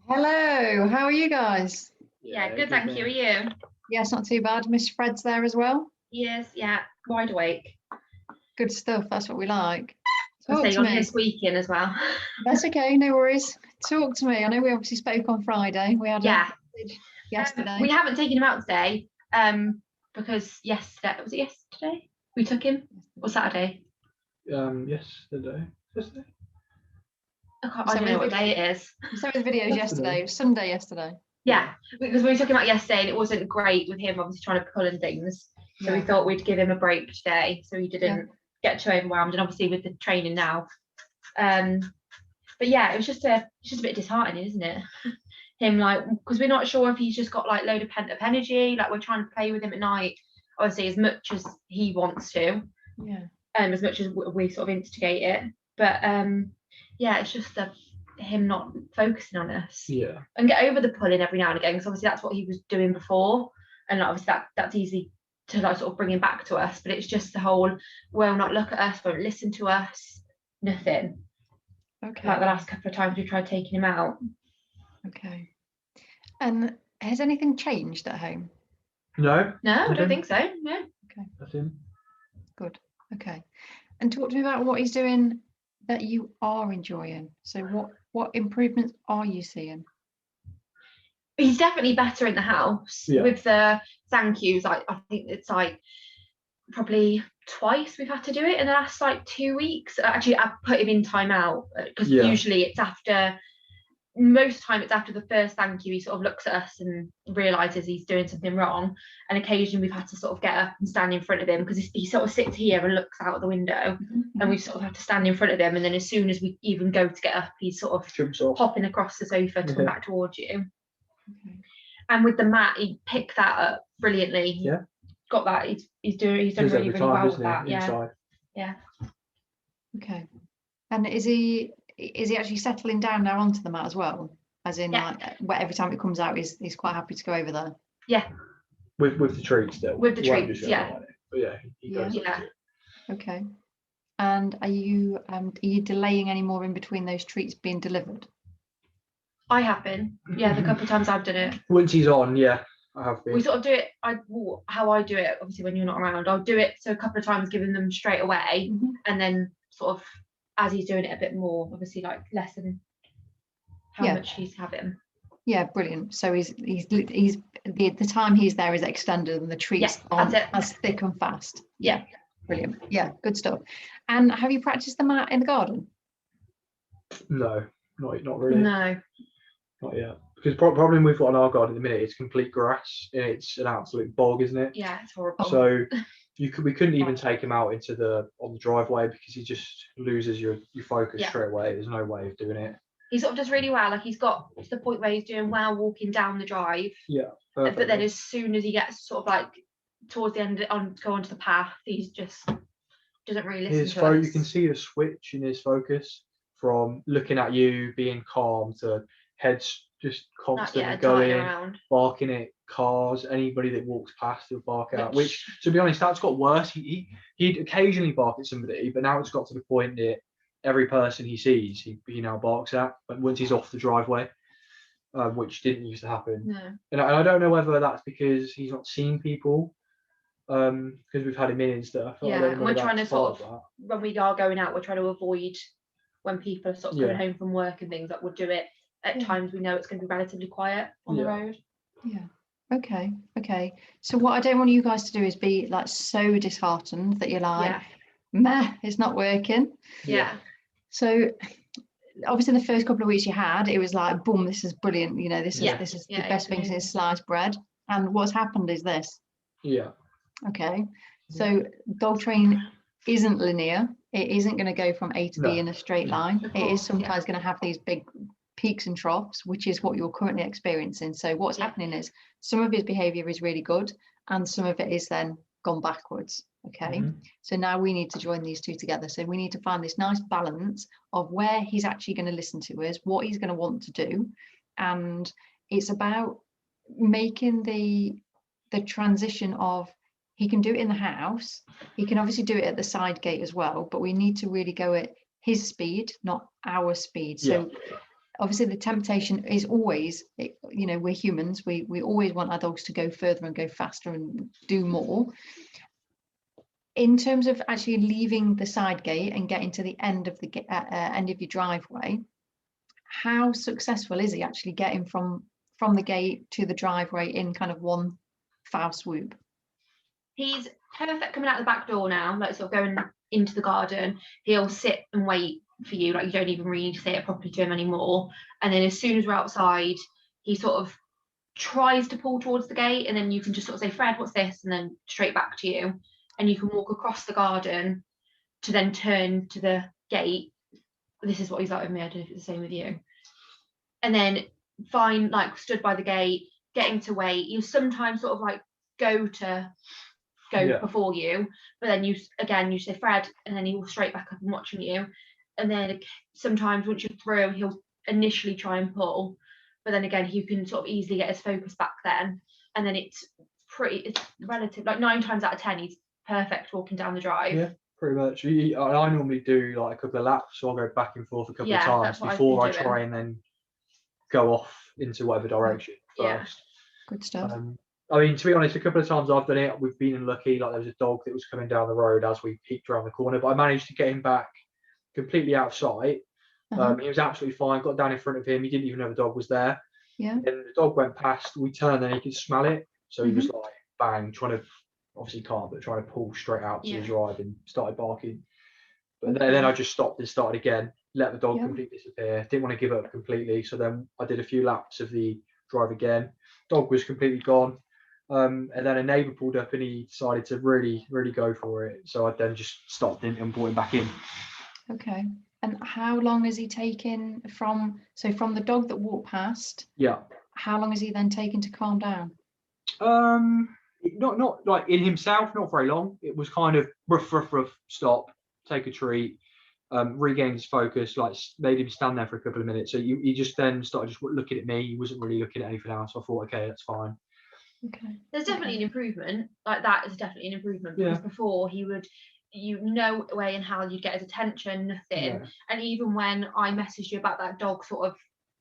Hello, how are you guys? Yeah, good, thank you. Are you? Yes, not too bad. Miss Fred's there as well. Yes, yeah, wide awake. Good stuff, that's what we like. I'll Talk say to on me. here squeaking as well. That's okay, no worries. Talk to me. I know we obviously spoke on Friday. We had a Yeah. message yesterday. We haven't taken him out today, because yesterday, was it yesterday? We took him? Or Saturday? Yesterday. I don't know what day it is. You sent me the videos yesterday. It was Sunday yesterday. Yeah, because we took him out yesterday and it wasn't great with him obviously trying to pull and things. So we thought we'd give him a break today so he didn't get too overwhelmed, and obviously with the training now. But yeah, it's just a bit disheartening, isn't it? Him, like, because we're not sure if he's just got like load of pent up energy, like we're trying to play with him at night, obviously as much as he wants to, as much as we sort of instigate it, but yeah, it's just him not focusing on us, and get over the pulling every now and again, because obviously that's what he was doing before, and obviously that's easy to like sort of bring him back to us, but it's just the whole will not look at us, won't listen to us, nothing. Okay. Like the last couple of times we tried taking him out. Okay. And has anything changed at home? No, I don't think so. No. Okay. Nothing. Good. Okay. And talk to me about what he's doing that you are enjoying. So what improvements are you seeing? He's definitely better in the house with the thank yous. Like I think it's like probably twice we've had to do it in the last like 2 weeks. Actually, I've put him in timeout because usually it's after. Most of the time it's after the first thank you he sort of looks at us and realizes he's doing something wrong, and occasionally we've had to sort of get up and stand in front of him because he sort of sits here and looks out the window, and we sort of have to stand in front of him, and then as soon as we even go to get up he's sort of Jumps off, hopping across the sofa to come back towards you. And with the mat he picked that up brilliantly. Got that. He's done really well with that. Yeah. Okay. And is he actually settling down now onto the mat as well? As in, like, every time it comes out, he's quite happy to go over there. Yeah. With the treats still. With the treats, yeah. But he goes. Yeah. Okay. And are you delaying any more in between those treats being delivered? I have been. Yeah, the couple of times I've done it. Once he's on, I have been. We sort of do it. How I do it, obviously, when you're not around, I'll do it. So a couple of times, giving them straight away, and then sort of as he's doing it a bit more, obviously, like lessen how much he's having. Yeah, brilliant. So he's the time he's there is extended, and the treats aren't as thick and fast. Yeah, brilliant. Yeah, good stuff. And have you practiced the mat in the garden? No, not really. No, not yet. Because the problem we've got in our garden at the minute is complete grass. It's an absolute bog, isn't it? Yeah, it's horrible. So we couldn't even take him out on the driveway because he just loses your focus straight away. There's no way of doing it. He sort of does really well. Like he's got to the point where he's doing well walking down the drive. Yeah. Perfectly. But then as soon as he gets sort of like towards the end go onto the path, he's just doesn't really listen to us. You can see the switch in his focus from looking at you, being calm, to heads just constantly going, around, barking at cars, anybody that walks past he'll bark out, which to be honest that's got worse. He'd occasionally bark at somebody, but now it's got to the point that every person he sees he now barks at, but once he's off the driveway, which didn't used to happen. No. And I don't know whether that's because he's not seen people, because we've had him in and stuff. And we're trying to sort of when we are going out, we're trying to avoid when people are sort of coming home from work and things, that would do it at times we know it's going to be relatively quiet on the road. Okay. So what I don't want you guys to do is be like so disheartened that you're like, meh, it's not working. So obviously the first couple of weeks you had, it was like, boom, this is brilliant, this is the best thing since sliced bread. And what's happened is this. Okay, so dog training isn't linear. It isn't going to go from A to B in a straight line. It is sometimes going to have these big peaks and troughs, which is what you're currently experiencing. So what's happening is some of his behavior is really good and some of it is then gone backwards. Okay, so now we need to join these two together. So we need to find this nice balance of where he's actually going to listen to us, what he's going to want to do, and it's about making the transition of he can do it in the house, he can obviously do it at the side gate as well, but we need to really go at his speed, not our speed. So obviously the temptation is always, you know, we're humans, we always want our dogs to go further and go faster and do more. In terms of actually leaving the side gate and getting to the end of the end of your driveway, how successful is he actually getting from the gate to the driveway in kind of one foul swoop? He's perfect coming out the back door now, like sort of going into the garden. He'll sit and wait for you, like you don't even really need to say it properly to him anymore. And then as soon as we're outside, he sort of tries to pull towards the gate, and then you can just sort of say, Fred, what's this? And then straight back to you. And you can walk across the garden to then turn to the gate. This is what he's like with me. I don't know if it's the same with you. And then find, like, stood by the gate, getting to wait. You sometimes sort of like go before you, but then you say Fred, and then he will straight back up and watching you. And then sometimes once you're through, he'll initially try and pull, but then again you can sort of easily get his focus back then. And then it's relative, like 9 times out of 10 he's perfect walking down the drive. Yeah, pretty much. I normally do like a couple of laps, so I'll go back and forth a couple of times before I try and then go off into whatever direction first. Good stuff. I mean, to be honest, a couple of times I've done it, we've been unlucky. Like there was a dog that was coming down the road as we peeked around the corner, but I managed to get him back completely out of sight. He was absolutely fine. Got down in front of him. He didn't even know the dog was there. Yeah. And the dog went past. We turned, and he could smell it. So he was like, bang, trying to, obviously can't, but trying to pull straight out to the drive and started barking. But then I just stopped and started again. Let the dog completely disappear. Didn't want to give up completely. So then I did a few laps of the drive again. Dog was completely gone. And then a neighbour pulled up and he decided to really, really go for it. So I then just stopped and brought him back in. Okay. And how long is he taking from the dog that walked past? Yeah. How long is he then taking to calm down? Not like in himself, not very long. It was kind of rough, stop, take a treat, regain his focus, like made him stand there for a couple of minutes. So he just then started just looking at me. He wasn't really looking at anything else. I thought, okay, that's fine. Okay. There's definitely an improvement. Like that is definitely an improvement, because before he would, no way in hell you'd get his attention, nothing. And even when I messaged you about that dog sort of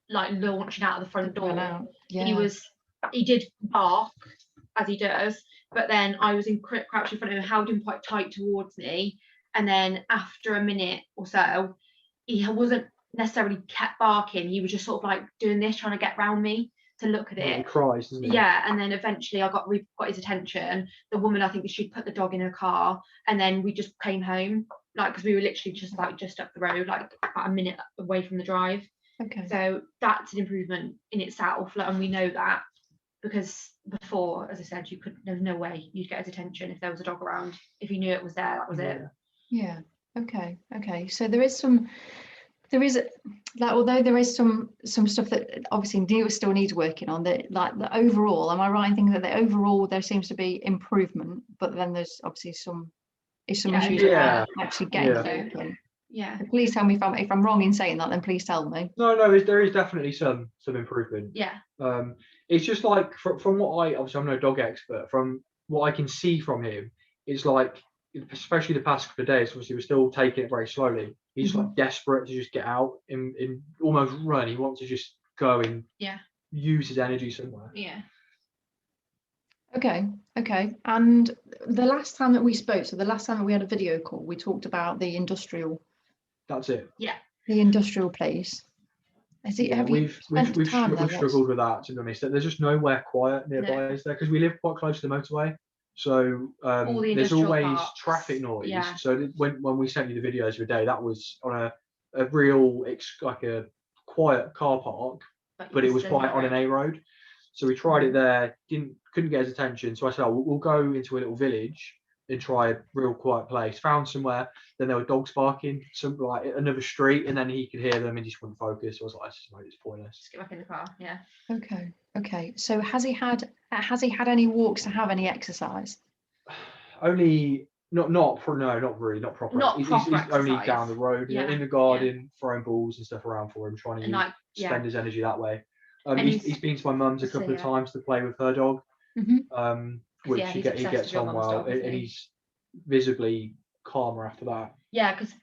like launching out of the front door, he did bark as he does, but then I was crouched in front of him, held him quite tight towards me, and then after a minute or so he wasn't necessarily kept barking, he was just sort of like doing this, trying to get round me to look at it. He cries, doesn't he? Yeah, and then eventually we got his attention. The woman, I think she'd put the dog in her car, and then we just came home, like, because we were literally just up the road, like about a minute away from the drive. Okay. So that's an improvement in itself, like, and we know that, because before, as I said, there's no way you'd get his attention if there was a dog around. If you knew it was there, that was it. Yeah. Okay. So there is like, although there is some stuff that obviously still needs working on, that like the overall, am I right in thinking that the overall there seems to be improvement, but then there's obviously some issues about actually getting open. Yeah. Please tell me if I'm wrong in saying that, then please tell me. No, there is definitely some improvement. Yeah. It's just like from what obviously I'm no dog expert, from what I can see from him, it's like, especially the past couple of days, obviously we're still taking it very slowly. He's like desperate to just get out and almost run. He wants to just go and use his energy somewhere. Yeah. Okay. And the last time that we spoke, so the last time that we had a video call, we talked about the industrial. That's it. Yeah. The industrial place. We've struggled with that, to be honest. There's just nowhere quiet nearby, is there? Because we live quite close to the motorway. So there's always traffic noise. Yeah. So when we sent you the videos of the day, that was on a real, like a quiet car park, but it was quite on an A road. So we tried it there, couldn't get his attention. So I said, we'll go into a little village and try a real quiet place. Found somewhere, then there were dogs barking, some like another street, and then he could hear them and he just wouldn't focus. So I was like, it's pointless. Just get back in the car. Yeah. Okay. So has he had any walks to have any exercise? Only not really, not proper. He's only down the road, in the garden, throwing balls and stuff around for him, trying to spend his energy that way. He's been to my mum's a couple of times to play with her dog, which he gets on well, and he's visibly calmer after that. Yeah, because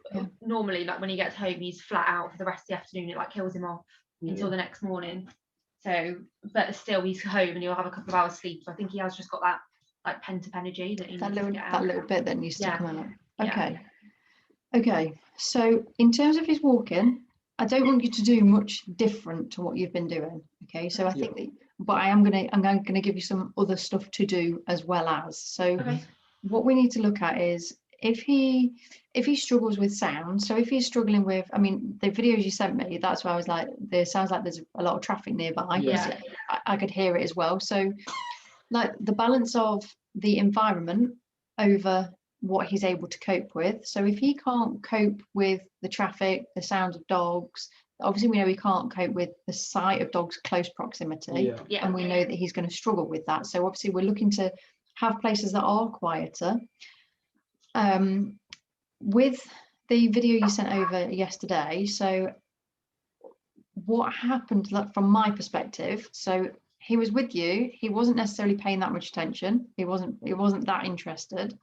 normally, like when he gets home, he's flat out for the rest of the afternoon. It like kills him off. until the next morning. So, but still he's home and he'll have a couple of hours sleep. So I think he has just got that like pent-up energy that he needs to get out. That little bit that needs to come out. Okay. Okay. So in terms of his walking, I don't want you to do much different to what you've been doing. Okay. So I think that, but I'm gonna give you some other stuff to do as well as. So what we need to look at is if he struggles with sound. So if he's struggling with, I mean, the videos you sent me, that's why I was like, there sounds like there's a lot of traffic nearby. Yeah. I could hear it as well. So like the balance of the environment over what he's able to cope with. So if he can't cope with the traffic, the sound of dogs, obviously we know he can't cope with the sight of dogs close proximity, and we know that he's going to struggle with that. So obviously we're looking to have places that are quieter. With the video you sent over yesterday, so what happened from my perspective, so he was with you, he wasn't necessarily paying that much attention, he wasn't that interested.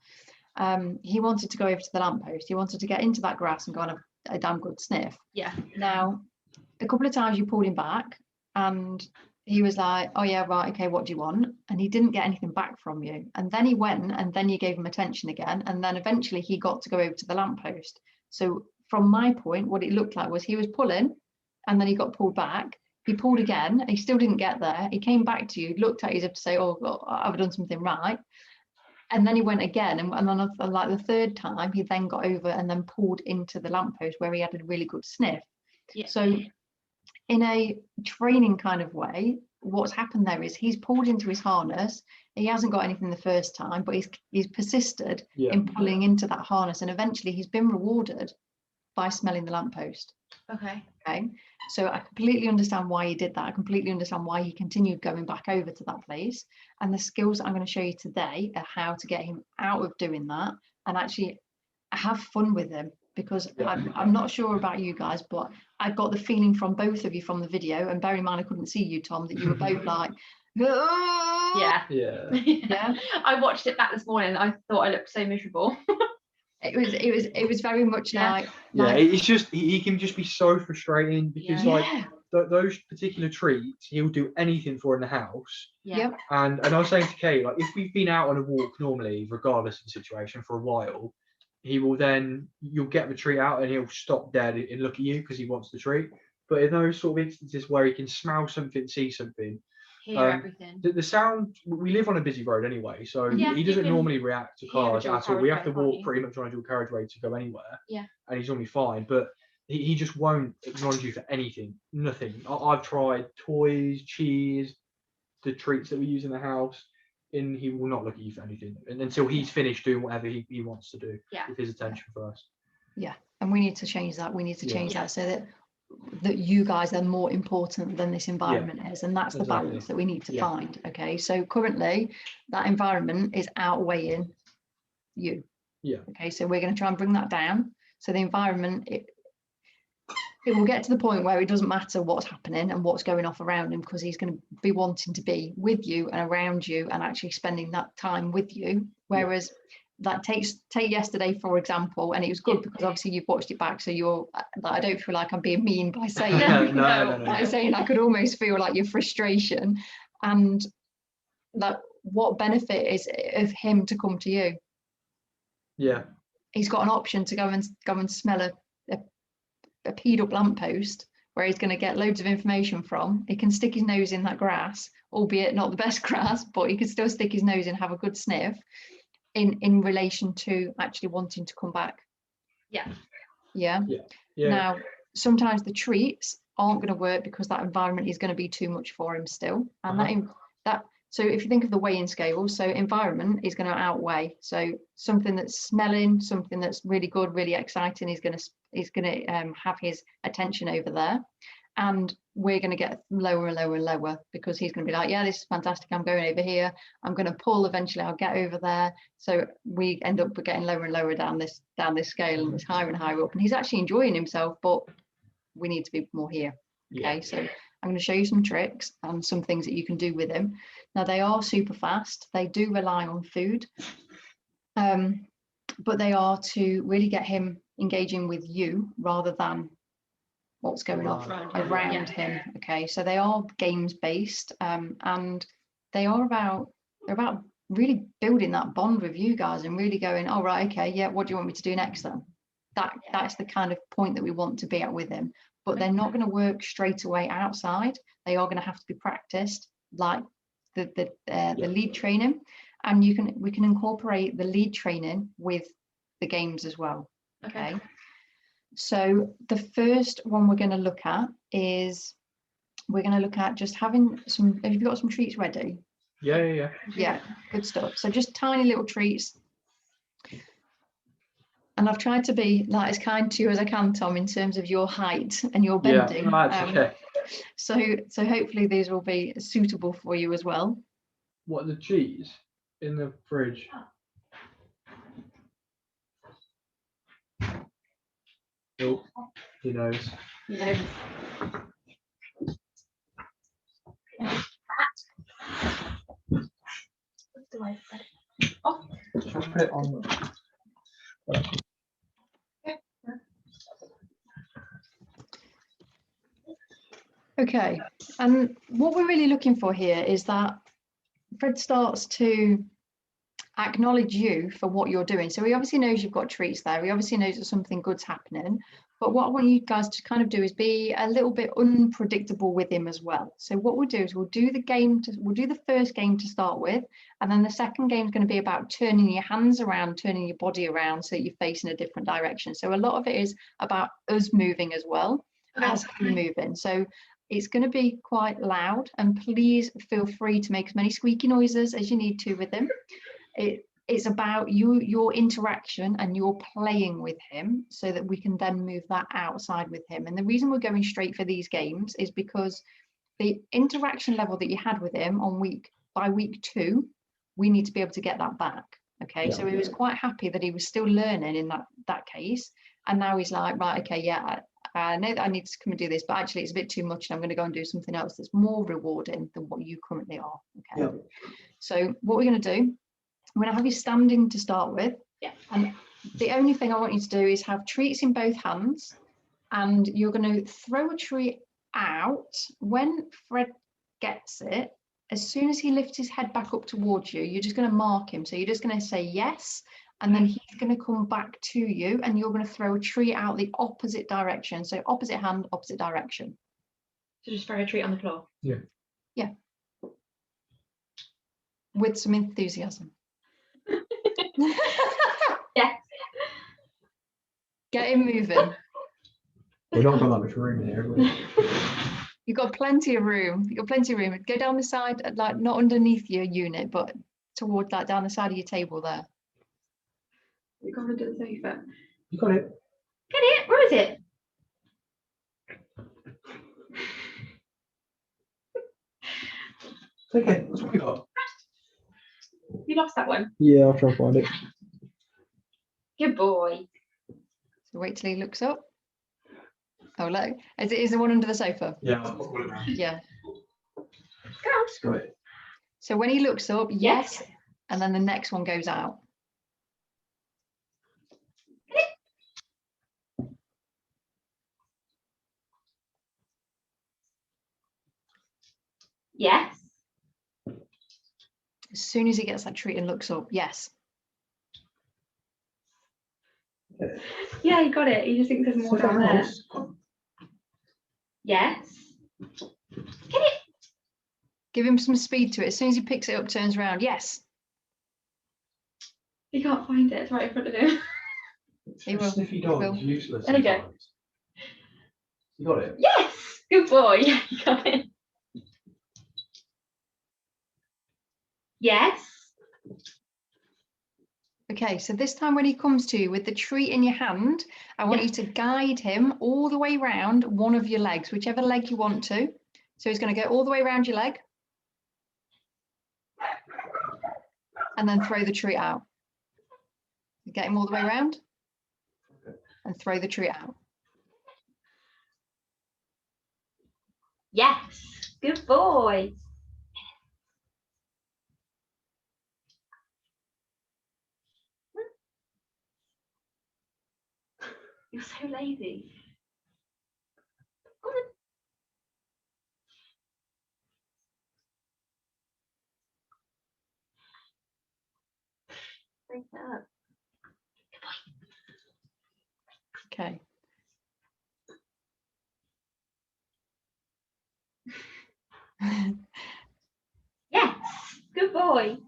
He wanted to go over to the lamppost, he wanted to get into that grass and go on a damn good sniff. Now a couple of times you pulled him back and he was like, oh yeah, right, okay, what do you want? And he didn't get anything back from you. And then he went and then you gave him attention again. And then eventually he got to go over to the lamppost. So from my point, what it looked like was he was pulling and then he got pulled back. He pulled again, he still didn't get there. He came back to you, looked at you as if to say, oh, well, I've done something right. And then he went again. And on like the third time, he then got over and then pulled into the lamppost where he had a really good sniff. So in a training kind of way, what's happened there is he's pulled into his harness. He hasn't got anything the first time, but he's persisted in pulling into that harness, and eventually he's been rewarded by smelling the lamppost. Okay. So I completely understand why he did that. I completely understand why he continued going back over to that place. And the skills that I'm going to show you today are how to get him out of doing that and actually have fun with him. Because I'm not sure about you guys, but I got the feeling from both of you from the video, and bear in mind I couldn't see you, Tom, that you were both like, yeah. I watched it back this morning. I thought I looked so miserable. It was very much like it's just he can just be so frustrating because those particular treats he'll do anything for in the house. And I was saying to Kay, like, if we've been out on a walk normally, regardless of the situation, for a while, he will then, you'll get the treat out and he'll stop dead and look at you because he wants the treat. But in those sort of instances where he can smell something, see something, hear everything. The sound, we live on a busy road anyway, so he doesn't normally react to cars at all. We have to walk pretty much on a dual carriageway to go anywhere. And he's normally fine, but he just won't acknowledge you for anything, nothing. I've tried toys, cheese, the treats that we use in the house, and he will not look at you for anything until he's finished doing whatever he wants to do with his attention first. And we need to change that. We need to change that so that you guys are more important than this environment is, and that's the balance that we need to find. Okay, so currently that environment is outweighing you. Okay, so we're going to try and bring that down. So the environment, it will get to the point where it doesn't matter what's happening and what's going off around him, because he's going to be wanting to be with you and around you and actually spending that time with you. Whereas that take yesterday, for example, and it was good because obviously you've watched it back, so you're, I don't feel like I'm being mean by saying no. by saying I could almost feel like your frustration, and that what benefit is of him to come to you? He's got an option to go and smell a peed up lamppost where he's going to get loads of information from. He can stick his nose in that grass, albeit not the best grass, but he can still stick his nose in, have a good sniff in relation to actually wanting to come back. Now sometimes the treats aren't going to work because that environment is going to be too much for him still, and that so if you think of the weighing scale, so environment is going to outweigh, so something that's smelling, something that's really good, really exciting, is going to have his attention over there, and we're going to get lower and lower and lower because he's going to be like, yeah, this is fantastic, I'm going over here, I'm going to pull, eventually I'll get over there. So we end up getting lower and lower down this scale, and it's higher and higher up, and he's actually enjoying himself, but we need to be more here. Okay, so I'm going to show you some tricks and some things that you can do with him. Now they are super fast, they do rely on food, but they are to really get him engaging with you rather than what's going on around him. Okay, so they are games based, and they're about really building that bond with you guys and really going, all right, okay, yeah, what do you want me to do next then? That's the kind of point that we want to be at with him. But they're not going to work straight away outside. They are going to have to be practiced, like the lead training, and we can incorporate the lead training with the games as well. Okay. So the first one we're going to look at is just having some. Have you got some treats ready? Yeah, good stuff. So just tiny little treats. And I've tried to be like as kind to you as I can, Tom, in terms of your height and your bending. Yeah, that's okay. So hopefully these will be suitable for you as well. What, the cheese in the fridge? Oh, he knows. No. Oh, put it on. Okay, and what we're really looking for here is that Fred starts to acknowledge you for what you're doing. So he obviously knows you've got treats there. He obviously knows that something good's happening. But what I want you guys to kind of do is be a little bit unpredictable with him as well. So what we'll do is we'll do the first game to start with, and then the second game is going to be about turning your hands around, turning your body around so that you're facing a different direction. So a lot of it is about us moving as well as him moving. So it's going to be quite loud, and please feel free to make as many squeaky noises as you need to with him. It's about your interaction and your playing with him so that we can then move that outside with him. And the reason we're going straight for these games is because the interaction level that you had with him by week 2, we need to be able to get that back. Okay, yeah. So he was quite happy that he was still learning in that case. And now he's like, right, okay, yeah, I know that I need to come and do this, but actually it's a bit too much and I'm going to go and do something else that's more rewarding than what you currently are. Okay, yeah. So what we're going to do, I'm going to have you standing to start with. Yeah. And the only thing I want you to do is have treats in both hands, and you're going to throw a treat out. When Fred gets it, as soon as he lifts his head back up towards you, you're just going to mark him. So you're just going to say yes, and then he's going to come back to you, and you're going to throw a treat out the opposite direction. So opposite hand, opposite direction. So just throw a treat on the floor. Yeah. Yeah. With some enthusiasm. Yeah. Get him moving. We've not got that much room here, have we? You've got plenty of room. You've got plenty of room. Go down the side, like not underneath your unit, but toward like down the side of your table there. You got under the sofa. You got it. Get it? Where is it? Okay, that's what we got. You lost that one? Yeah, I'll try and find it. Good boy. So wait till he looks up. Oh, look. Is the one under the sofa? Yeah, I'll put it around. Yeah. Go on. Got it. So when he looks up, yes, and then the next one goes out. Yes. As soon as he gets that treat and looks up, yes. Yeah, he got it. He just thinks there's more down there. Yes. Get it. Give him some speed to it. As soon as he picks it up, turns around, yes. He can't find it. It's right in front of him. He will. Sniffy dog is useless. There you go. You got it? Yes. Good boy. Yeah, you got it. Yes. Okay, so this time when he comes to you with the treat in your hand, I want you to guide him all the way around one of your legs, whichever leg you want to. So he's going to go all the way around your leg. And then throw the treat out. Get him all the way around. And throw the treat out. Yes. Good boy. You're so lazy. Come on. Break that up. Okay. Yes, good boy.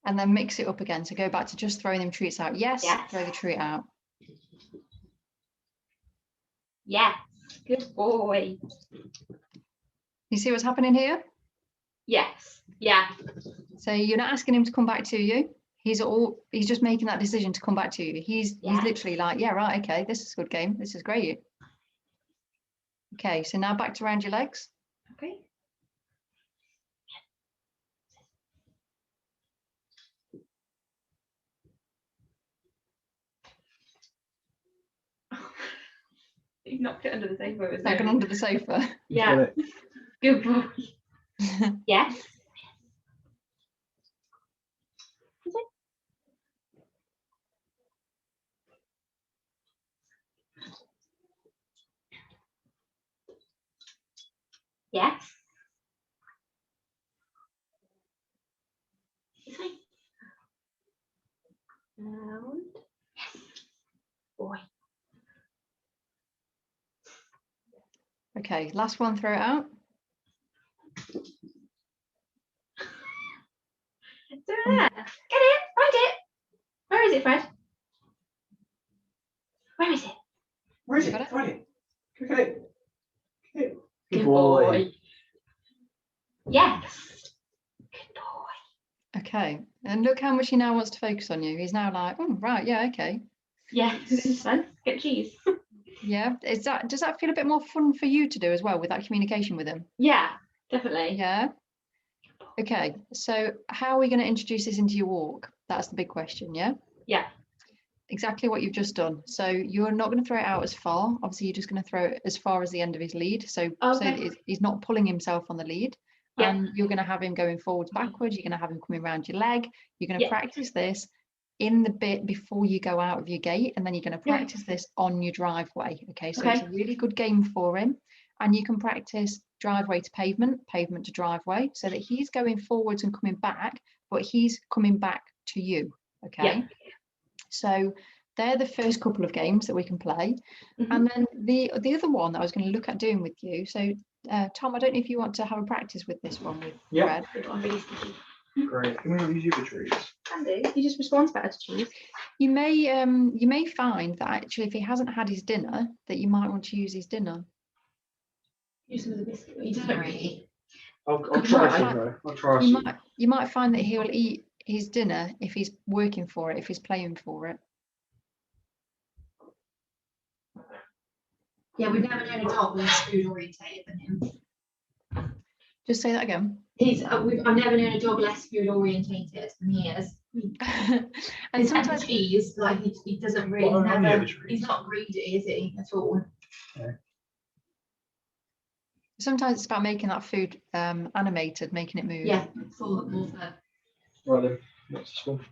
And then mix it up again. So go back to just throwing them treats out. Yes. Throw the treat out. Yes, good boy. You see what's happening here? Yes. Yeah. So you're not asking him to come back to you. He's just making that decision to come back to you. He's literally like, yeah, right, okay, this is a good game. This is great. Okay, so now back to round your legs. Okay. You've knocked it under the sofa. It's not gone under the sofa. Yeah. Good boy. Yes. Yes. Round. Yes. Boy. Okay, last one, throw it out. It's over there. Get it. Find it. Where is it, Fred? Where is it? Where is it? Find it. Look at it. Good boy. Yes. Good boy. Okay, and look how much he now wants to focus on you. He's now like, oh, right, yeah, okay. Yeah, this is fun. Get cheese. Yeah, does that feel a bit more fun for you to do as well with that communication with him? Yeah, definitely. Yeah. Okay, so how are we going to introduce this into your walk? That's the big question, yeah? Yeah. Exactly what you've just done. So you're not going to throw it out as far. Obviously, you're just going to throw it as far as the end of his lead. So, okay. so he's not pulling himself on the lead. Yeah. And you're going to have him going forwards, backwards. You're going to have him coming around your leg. You're going to practice this in the bit before you go out of your gate. And then you're going to practice this on your driveway. Okay, so it's a really good game for him. And you can practice driveway to pavement, pavement to driveway, so that he's going forwards and coming back, but he's coming back to you. Okay. Yeah. So they're the first couple of games that we can play. And then the other one that I was going to look at doing with you. So Tom, I don't know if you want to have a practice with this one with Fred. Great. Can we use you for treats? Can do. He just responds better to cheese. You may find that actually if he hasn't had his dinner, that you might want to use his dinner. Use some of the biscuit. He doesn't really. I'll try some though. I'll try some. You might find that he'll eat his dinner if he's working for it, if he's playing for it. Yeah, we've never known a dog less food orientated than him. Just say that again. I've never known a dog less food orientated than he is. And sometimes cheese, like he doesn't really he's not greedy, is he, at all? Okay. Sometimes it's about making that food animated, making it move. Yeah, more fun. Right then, what's this one?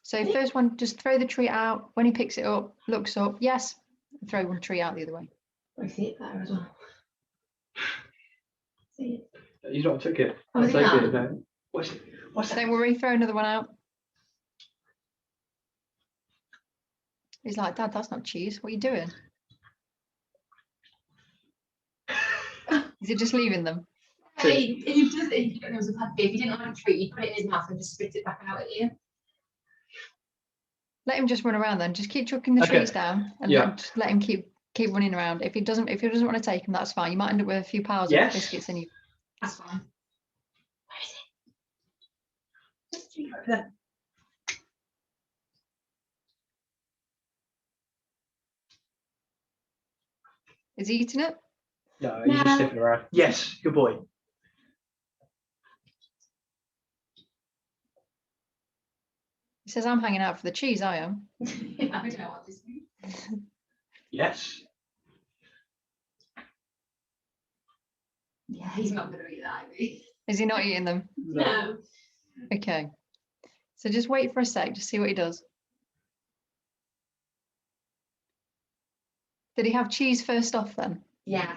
So first one, just throw the treat out. When he picks it up, looks up, yes, throw one treat out the other way. I see it better as well. See it. You don't took it. I take it then. What's that? Don't worry, throw another one out. He's like, Dad, that's not cheese. What are you doing? Is he just leaving them? If you didn't want a treat, you'd put it in his mouth and just spit it back out at you. Let him just run around then. Just keep chucking the treats down and just let him keep running around. If he doesn't want to take them, that's fine. You might end up with a few piles of biscuits in you. That's fine. Where is it? Over there. Is he eating it? No, he's just sniffing around. Yes, good boy. He says, I'm hanging out for the cheese, I am. I don't know what this means. Yes. Yeah, he's not going to eat that, is he? Is he not eating them? No. Okay. So just wait for a sec, just see what he does. Did he have cheese first off then? Yeah.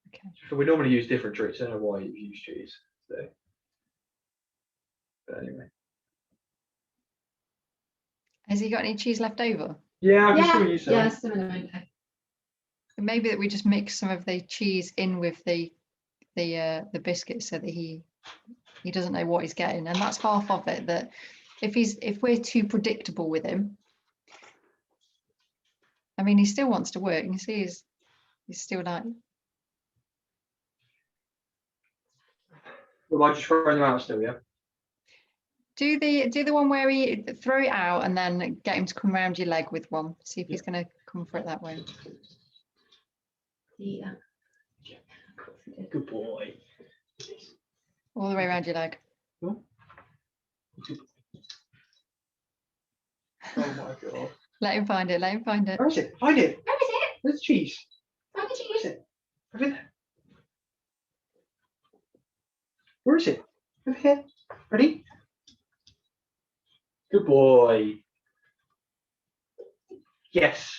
Okay. So we normally use different tricks. I don't know why you use cheese. So. But anyway. Has he got any cheese left over? Yeah, I'm just you say. Yeah, similar. Maybe that we just mix some of the cheese in with the biscuit so that he doesn't know what he's getting, and that's half of it. That if we're too predictable with him, I mean, he still wants to work. You can see he's still like. We might just throw them out still, yeah. Do the one where he throw it out and then get him to come around your leg with one. See if he's going to come for it that way. Yeah. Good boy. All the way around your leg. Oh my god. Let him find it. Let him find it. Where is it? Find it. Where is it? Where's the cheese? Find the cheese. Where is it? Over there. Where is it? Over here. Ready? Good boy. Yes.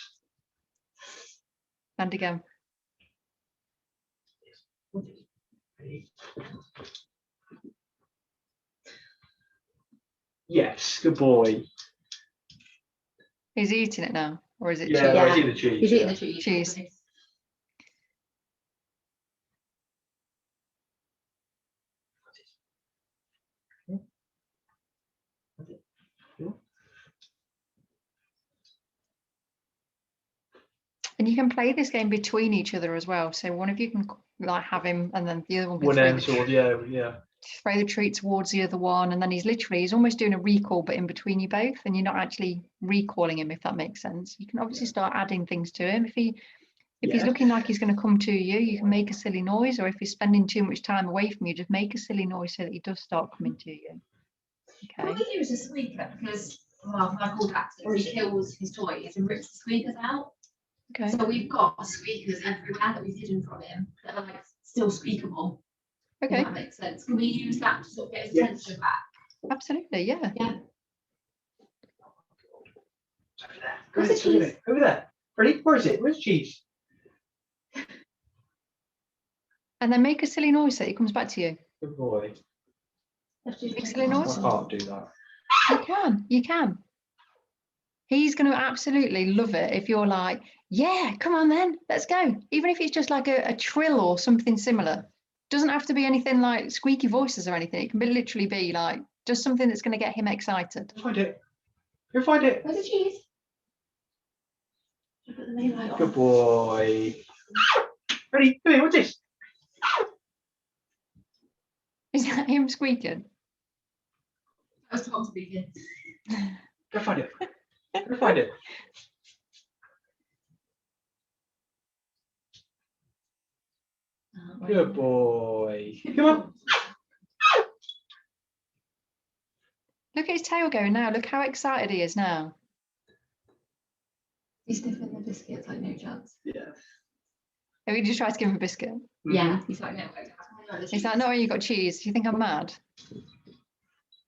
And again. Ready? Yes. Good boy. He's eating it now, or is it? Yeah, cheese? no, he's eating the cheese. He's eating the cheese. Cheese. And you can play this game between each other as well. So one of you can like have him, and then the other one can throw the treat towards the other one, and then he's almost doing a recall, but in between you both, and you're not actually recalling him, if that makes sense. You can obviously start adding things to him. If he's looking like he's going to come to you, you can make a silly noise, or if he's spending too much time away from you, just make a silly noise so that he does start coming to you. Okay. What we do is a squeaker, because my called actor, he kills his toys and rips the squeakers out. Okay. So we've got squeakers everywhere that we've hidden from him that are like still squeakable. Okay. If that makes sense. Can we use that to sort of get his attention back? Absolutely, yeah. Yeah. Over there. Over there. Ready? Where is it? Where's cheese? And then make a silly noise so he comes back to you. Good boy. Make silly noise. I can't do that. You can. He's going to absolutely love it if you're like, yeah, come on then, let's go. Even if it's just like a trill or something similar. Doesn't have to be anything like squeaky voices or anything. It can literally be like just something that's going to get him excited. Find it. Go find it. Where's the cheese? Good boy. Ready? Come here, what's this? Is that him squeaking? I was Tom speaking. Go find it. Go find it. Good boy. Come on. Look at his tail going now. Look how excited he is now. He's sniffing the biscuits like no chance. Yeah. Have you just tried to give him a biscuit? Yeah. He's like, no. Is that not when you got cheese? Do you think I'm mad?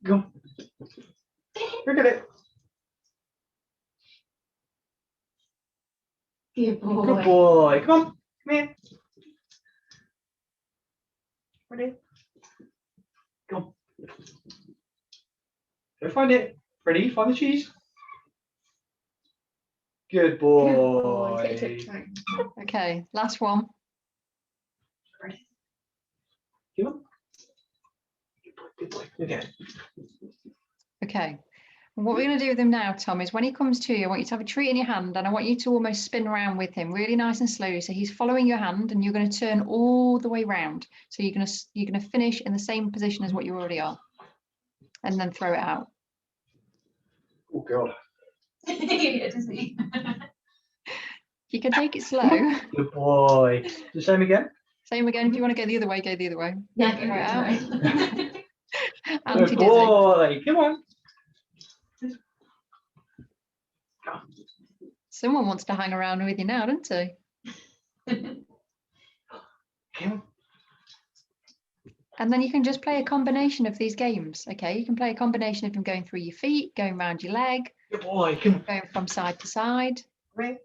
Go on. Look at it. Good boy. Good boy. Come on. Come here. Ready? Go on. Go find it. Ready? Find the cheese. Good boy. Okay, last one. Come on. Good boy. Okay. Okay. What we're going to do with him now, Tom, is when he comes to you, I want you to have a treat in your hand, and I want you to almost spin around with him really nice and slowly. So he's following your hand, and you're going to turn all the way round. So you're going to finish in the same position as what you already are, and then throw it out. Oh God. You can take it slow. Good boy. The same again. Same again. If you want to go the other way, go the other way. Yeah, Throw it out. Good boy. Come on. Someone wants to hang around with you now, doesn't he? And then you can just play a combination of these games. Okay, you can play a combination of them going through your feet, going around your leg, Good boy. going from side to side. Good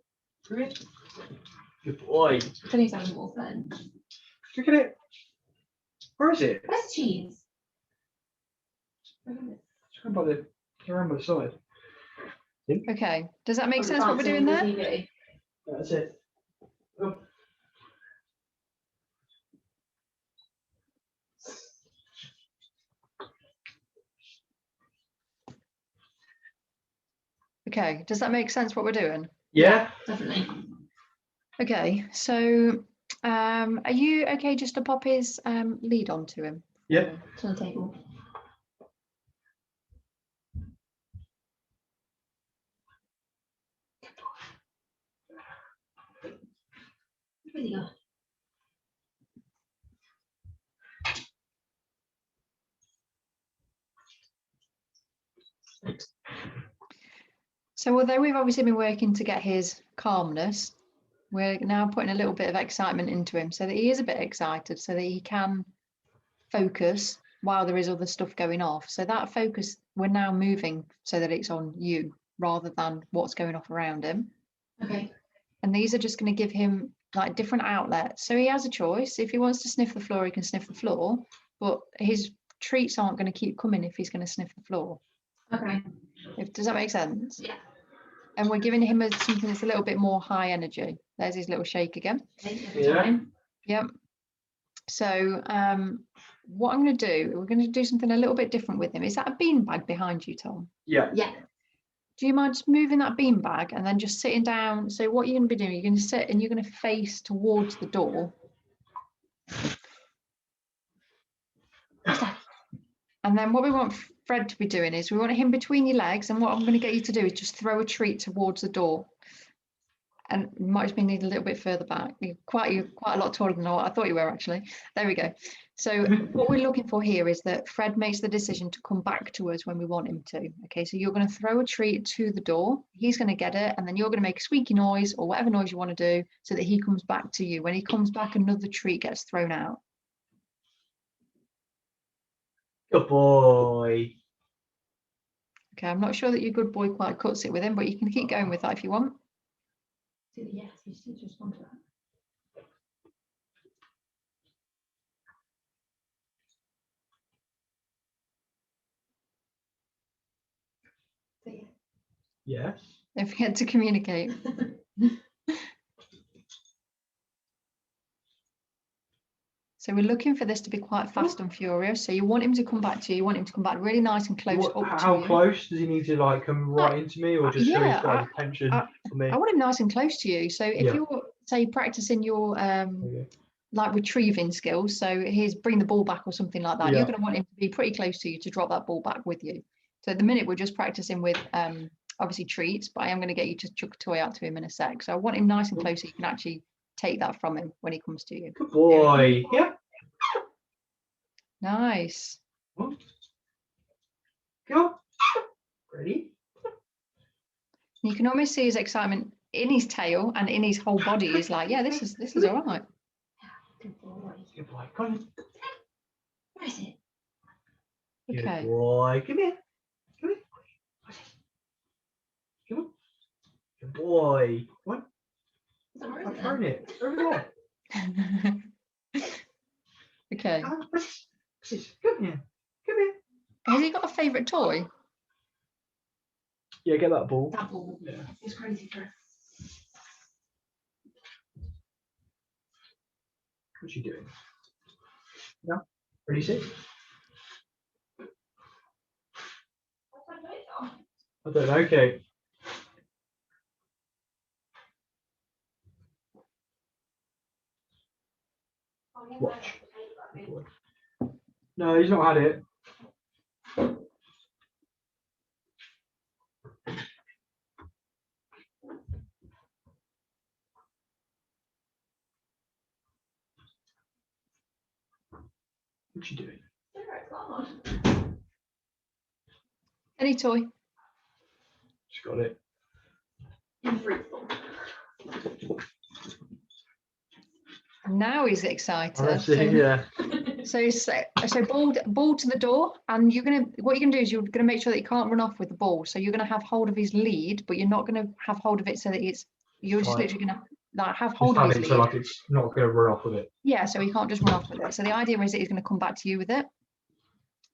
boy. Please have more fun. Look at it. Where is it? Where's the cheese? It's around by the side. Okay, does that make sense what we're doing there? TV. That's it. Oh. Okay, does that make sense what we're doing? Yeah, definitely. Okay, so are you okay just to pop his lead onto him? Yeah. It's on the table. Really good. So although we've obviously been working to get his calmness, we're now putting a little bit of excitement into him so that he is a bit excited, so that he can focus while there is other stuff going off. So that focus, we're now moving so that it's on you rather than what's going off around him. Okay. And these are just going to give him like different outlets. So he has a choice. If he wants to sniff the floor, he can sniff the floor, but his treats aren't going to keep coming if he's going to sniff the floor. Okay. Does that make sense? Yeah. And we're giving him something that's a little bit more high energy. There's his little shake again. Yeah. Yep. So what I'm going to do, we're going to do something a little bit different with him. Is that a beanbag behind you, Tom? Yeah. Yeah. Do you mind just moving that beanbag and then just sitting down? So what you're going to be doing, you're going to sit and you're going to face towards the door. And then what we want Fred to be doing is we want him between your legs, and what I'm going to get you to do is just throw a treat towards the door. And you might just be needed a little bit further back. You're quite a lot taller than what I thought you were, actually. There we go. So what we're looking for here is that Fred makes the decision to come back to us when we want him to. Okay, so you're going to throw a treat to the door. He's going to get it, and then you're going to make a squeaky noise or whatever noise you want to do so that he comes back to you. When he comes back, another treat gets thrown out. Good boy. Okay, I'm not sure that your good boy quite cuts it with him, but you can keep going with that if you want. Yes, you should respond to that. So, yeah. Yes. Don't forget to communicate. So we're looking for this to be quite fast and furious. So you want him to come back to you. You want him to come back really nice and close up to you. How close does he need to like come right into me, or just show his attention for me? I want him nice and close to you. So if you're, say, practicing your like retrieving skills, so here's bring the ball back or something like that, you're going to want him to be pretty close to you to drop that ball back with you. So at the minute we're just practicing with obviously treats, but I am going to get you to chuck a toy out to him in a sec. So I want him nice and close so you can actually take that from him when he comes to you. Good boy. Yeah. Nice. Go. Ready? You can almost see his excitement in his tail and in his whole body. He's like, yeah, this is all right. Good boy. Good boy. Come on. Where is it? Okay. Good boy. Come here. Come here. Come on. Good boy. What? I've thrown it. Over there. Okay. Come here. Come here. Has he got a favourite toy? Yeah, get that ball. That ball. Yeah. It's crazy for us. What's she doing? Yeah. Ready, sit? I don't know. Okay. Watch. No, he's not had it. What's she doing? Any toy? She's got it. Now he's excited. That's it, yeah. So ball to the door, and what you're gonna do is you're gonna make sure that he can't run off with the ball. So you're gonna have hold of his lead, but you're not gonna have hold of it so that you're just literally gonna like have hold of his lead. So like it's not gonna run off with it. Yeah, so he can't just run off with it. So the idea is that he's gonna come back to you with it.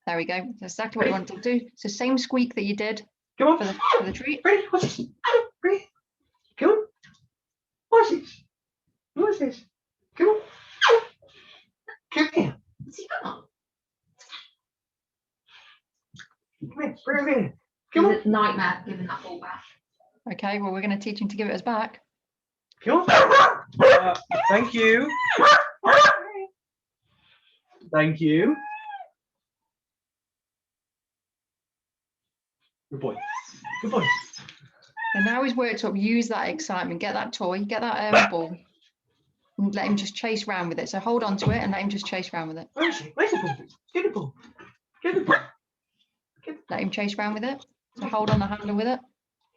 There we go. That's exactly what you want to do. So same squeak that you did for the treat. Ready? What's this? Ready? Come on. What's this? What's this? Come on. Come here. Come on. Come here. Bring him in. Come on. Nightmare giving that ball back. Okay, well, we're going to teach him to give it us back. Come on. Thank you. Thank you. Good boy. Good boy. And now he's worked up, use that excitement, get that toy, get that ball, and let him just chase around with it. So hold on to it and let him just chase around with it. Where is he? Where's the ball? Get the ball. Get the ball. Let him chase around with it. So hold on the handle with it.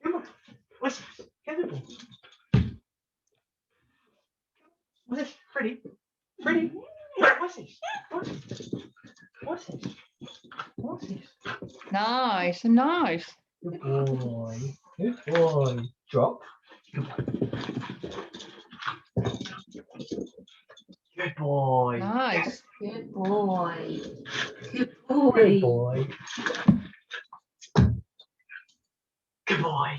Come on. What's this? Get the ball. What's this? Freddie. Freddie. What's this? What's this? What's this? What's this? Nice, nice. Good boy. Good boy. Drop. Good boy. Good boy. Nice. Good boy. Good Good boy. boy. Good boy.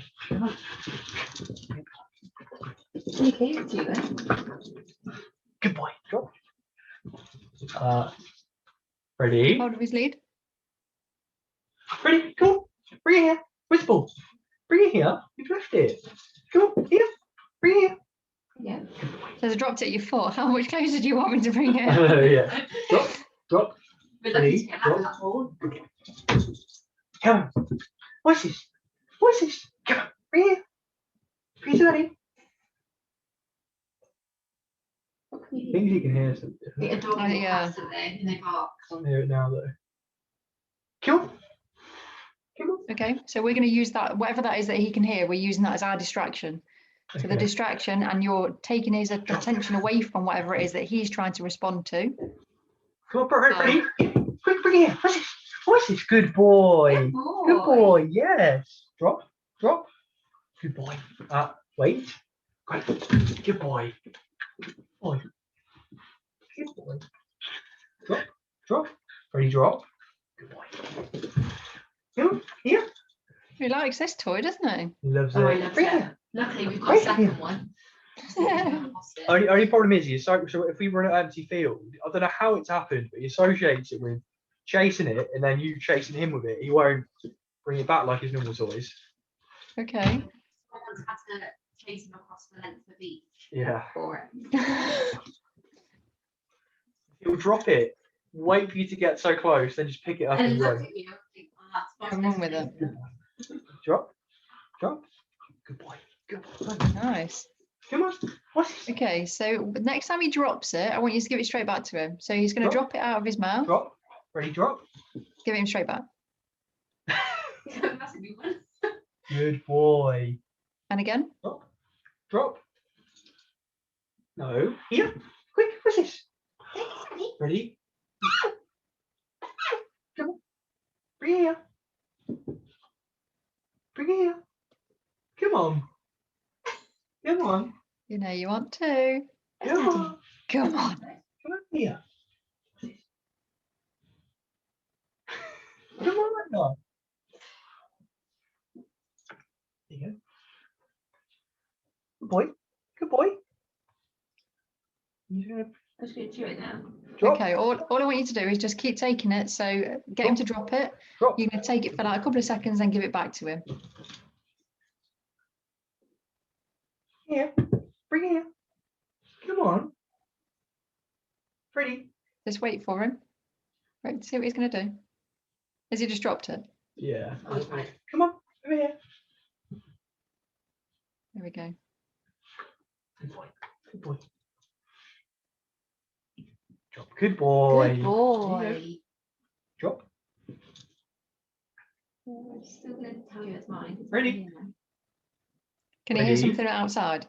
You gave it to us. Good boy. Drop. Ready? Hold of his lead. Ready? Come on. Bring it here. Where's the ball? Bring it here. You've left it. Come on. Here. Bring it here. Yeah. So I dropped it at your foot. How much closer do you want me to bring it? Yeah. Drop. Drop. Ready? Drop. Come on. What's this? What's this? Come on. Bring it here. Bring it to Daddy. I think you can hear something. They adore Oh, yeah. cats, don't they? And they bark. I can't hear it now though. Come on. Come on. Okay, so we're going to use that, whatever that is that he can hear, we're using that as our distraction. So the distraction, and you're taking his attention away from whatever it is that he's trying to respond to. Come on, Ready? Quick, bring it here. What's this? What's this? Good boy. Good boy. Yes. Drop. Drop. Good boy. Wait. Great. Good boy. Good boy. Good boy. Drop. Drop. Ready? Drop. Good boy. Come on. Here. He likes this toy, doesn't he? He loves Oh, it. he loves it. Luckily, we've got a second one. Only problem is, so if we run an empty field, I don't know how it's happened, but he associates it with chasing it, and then you chasing him with it. He won't bring it back like his normal toys. Okay. Someone's had to chase him across the length of each. Yeah. For it. He'll drop it, wait for you to get so close, then just pick it up And and look run. at you. Think, oh, that's Come on with it. Drop. Drop. Good boy. Good boy. Nice. Come on. What's this? Okay, so next time he drops it, I want you to give it straight back to him. So he's going to drop it out of his mouth. Drop. Ready? Drop. Give it him straight back. That's a good one. Good boy. And again. Drop. Drop. No. Here. Quick. What's this? Ready? Come on. Bring it here. Bring it here. Come on. Come on. You know you want to. Come on. Come on. Come on here. Come on, no. There you go. Good boy. Good boy. He's gonna Let's get to it now. drop. Okay, all I want you to do is just keep taking it. So get him to drop it. Drop. You're going to take it for like a couple of seconds, then give it back to him. Here. Bring it here. Come on. Freddie. Just wait for him. Wait to see what he's going to do. Has he just dropped it? Yeah. Oh, he's right. Come on. Over here. There we go. Good boy. Good boy. Drop. Good boy. Good boy. Drop. I'm still going to tell you it's mine. Ready? Can you hear Ready? something outside?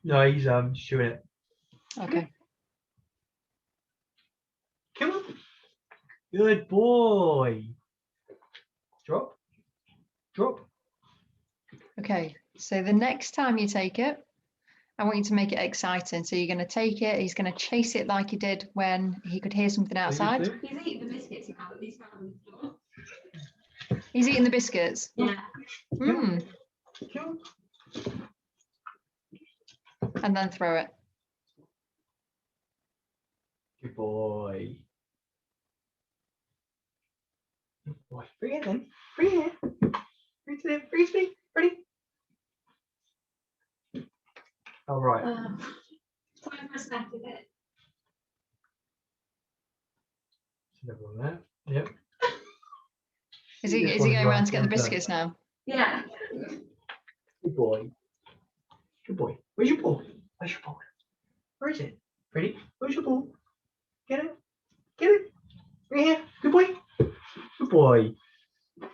No, he's chewing it. Okay. Good boy. Drop. Drop. Okay, so the next time you take it, I want you to make it exciting. So you're going to take it, he's going to chase it like he did when he could hear something outside. He's eating the biscuits now that he's found on the floor. He's eating the biscuits? Yeah. Mm. And then throw it. Good boy. Good boy. Bring it in. Bring it in. Bring it in. Bring it in. Ready? All right. Time for a snack, is it? Another one there. Yep. Is he going around to get the biscuits now? Yeah. Good boy. Good boy. Where's your ball? Where's your ball? Where is it? Ready? Where's your ball? Get it. Get it. Right here. Good boy. Good boy.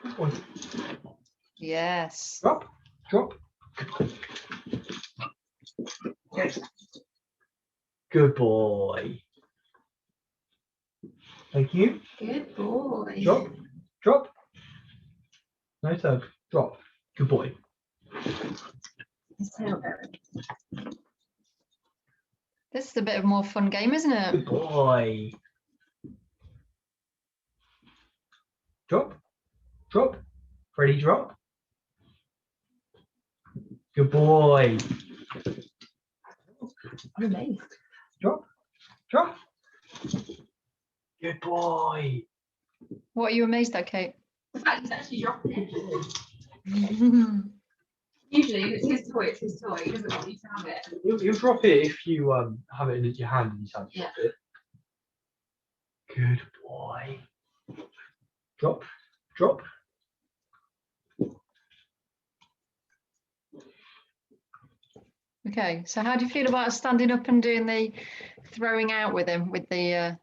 Good boy. Yes. Drop. Drop. Yes. Good boy. Thank you. Good boy. Drop. Drop. Nice hug. Drop. Good boy. His tail going. This is a bit of a more fun game, isn't it? Good boy. Drop. Drop. Freddy, drop. Good boy. I'm amazed. Drop. Drop. Good boy. What are you amazed at, Kate? The fact he's actually dropping it. Usually, if it's his toy, it's his toy. He doesn't want you to have it. You'll drop it if you have it in your hand and you have to drop it. Good boy. Drop. Drop. Okay, so how do you feel about standing up and doing the throwing out with him with the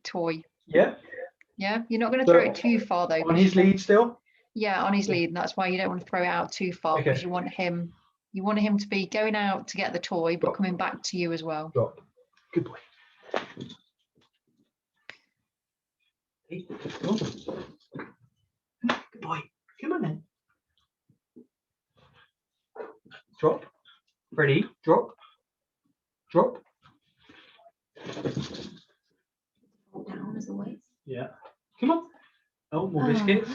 toy? Yeah. Yeah, you're not going to throw it too far though. On his lead still? Yeah, on his lead. And that's why you don't want to throw it out too far because you want him to be going out to get the toy, but coming back to you as well. Drop. Good boy. Hey, good boy. Come on then. Drop. Ready? Drop. Drop. Hold down as always. Yeah. Come on. Oh, more biscuits.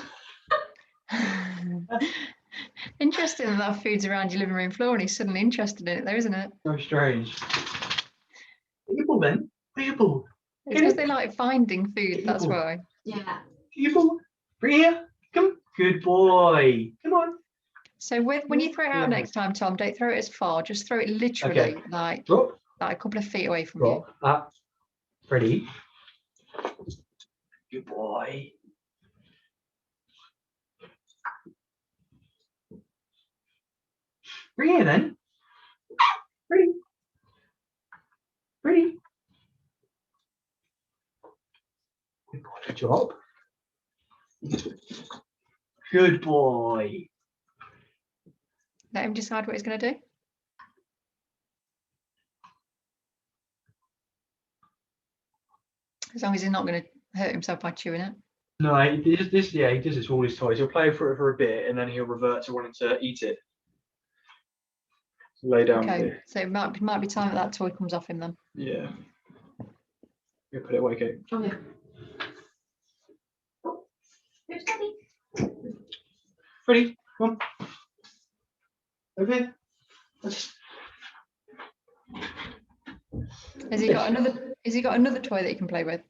Interesting that food's around your living room floor and he's suddenly interested in it though, isn't it? So strange. Get your ball then. Get your ball. It's because they like finding food, that's why. Yeah. Get your ball. Bring it here. Come. Good boy. Come on. So when you throw it out next time, Tom, don't throw it as far. Just throw it literally like a couple of feet away from you. That. Ready? Good boy. Bring it then. Ready? Ready? Good boy. Drop. Good boy. Let him decide what he's going to do. As long as he's not going to hurt himself by chewing it. No, he does this with all his toys. He'll play for a bit and then he'll revert to wanting to eat it. So lay down. Okay, so it might be time that toy comes off him then. Yeah. You put it away, Kate. Oh yeah. Who's ready? Ready? Come on. Over here. Has he got another toy that he can play with?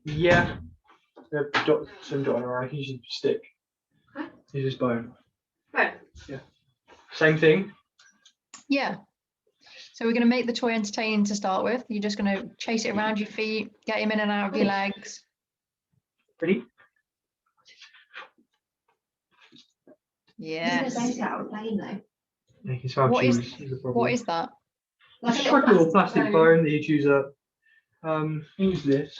Yeah. Some dot on her eye. He's a stick. Huh? He's his bone. Bone? Yeah. Same thing. Yeah. So we're going to make the toy entertaining to start with. You're just going to chase it around your feet, get him in and out of your legs. Ready? Yes. He's out of the plane though. Yeah, his fab What shoes is a problem. What is that? It's like a little plastic bone that you choose up. Use this.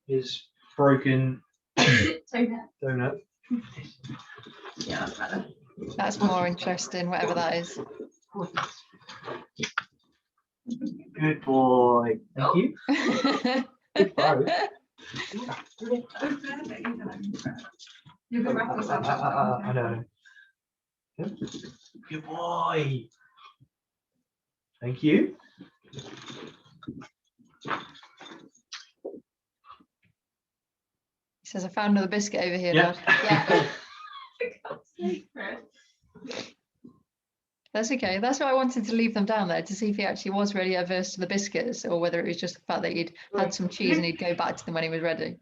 His broken donut. Yeah, that's better. That's more interesting, whatever that is. Good boy. Thank you. Good boy. I know. Good boy. Thank you. He says, I found another biscuit over here, Yeah. Dad. Yeah. That's okay. That's why I wanted to leave them down there, to see if he actually was really averse to the biscuits, or whether it was just the fact that he'd had some cheese and he'd go back to them when he was ready.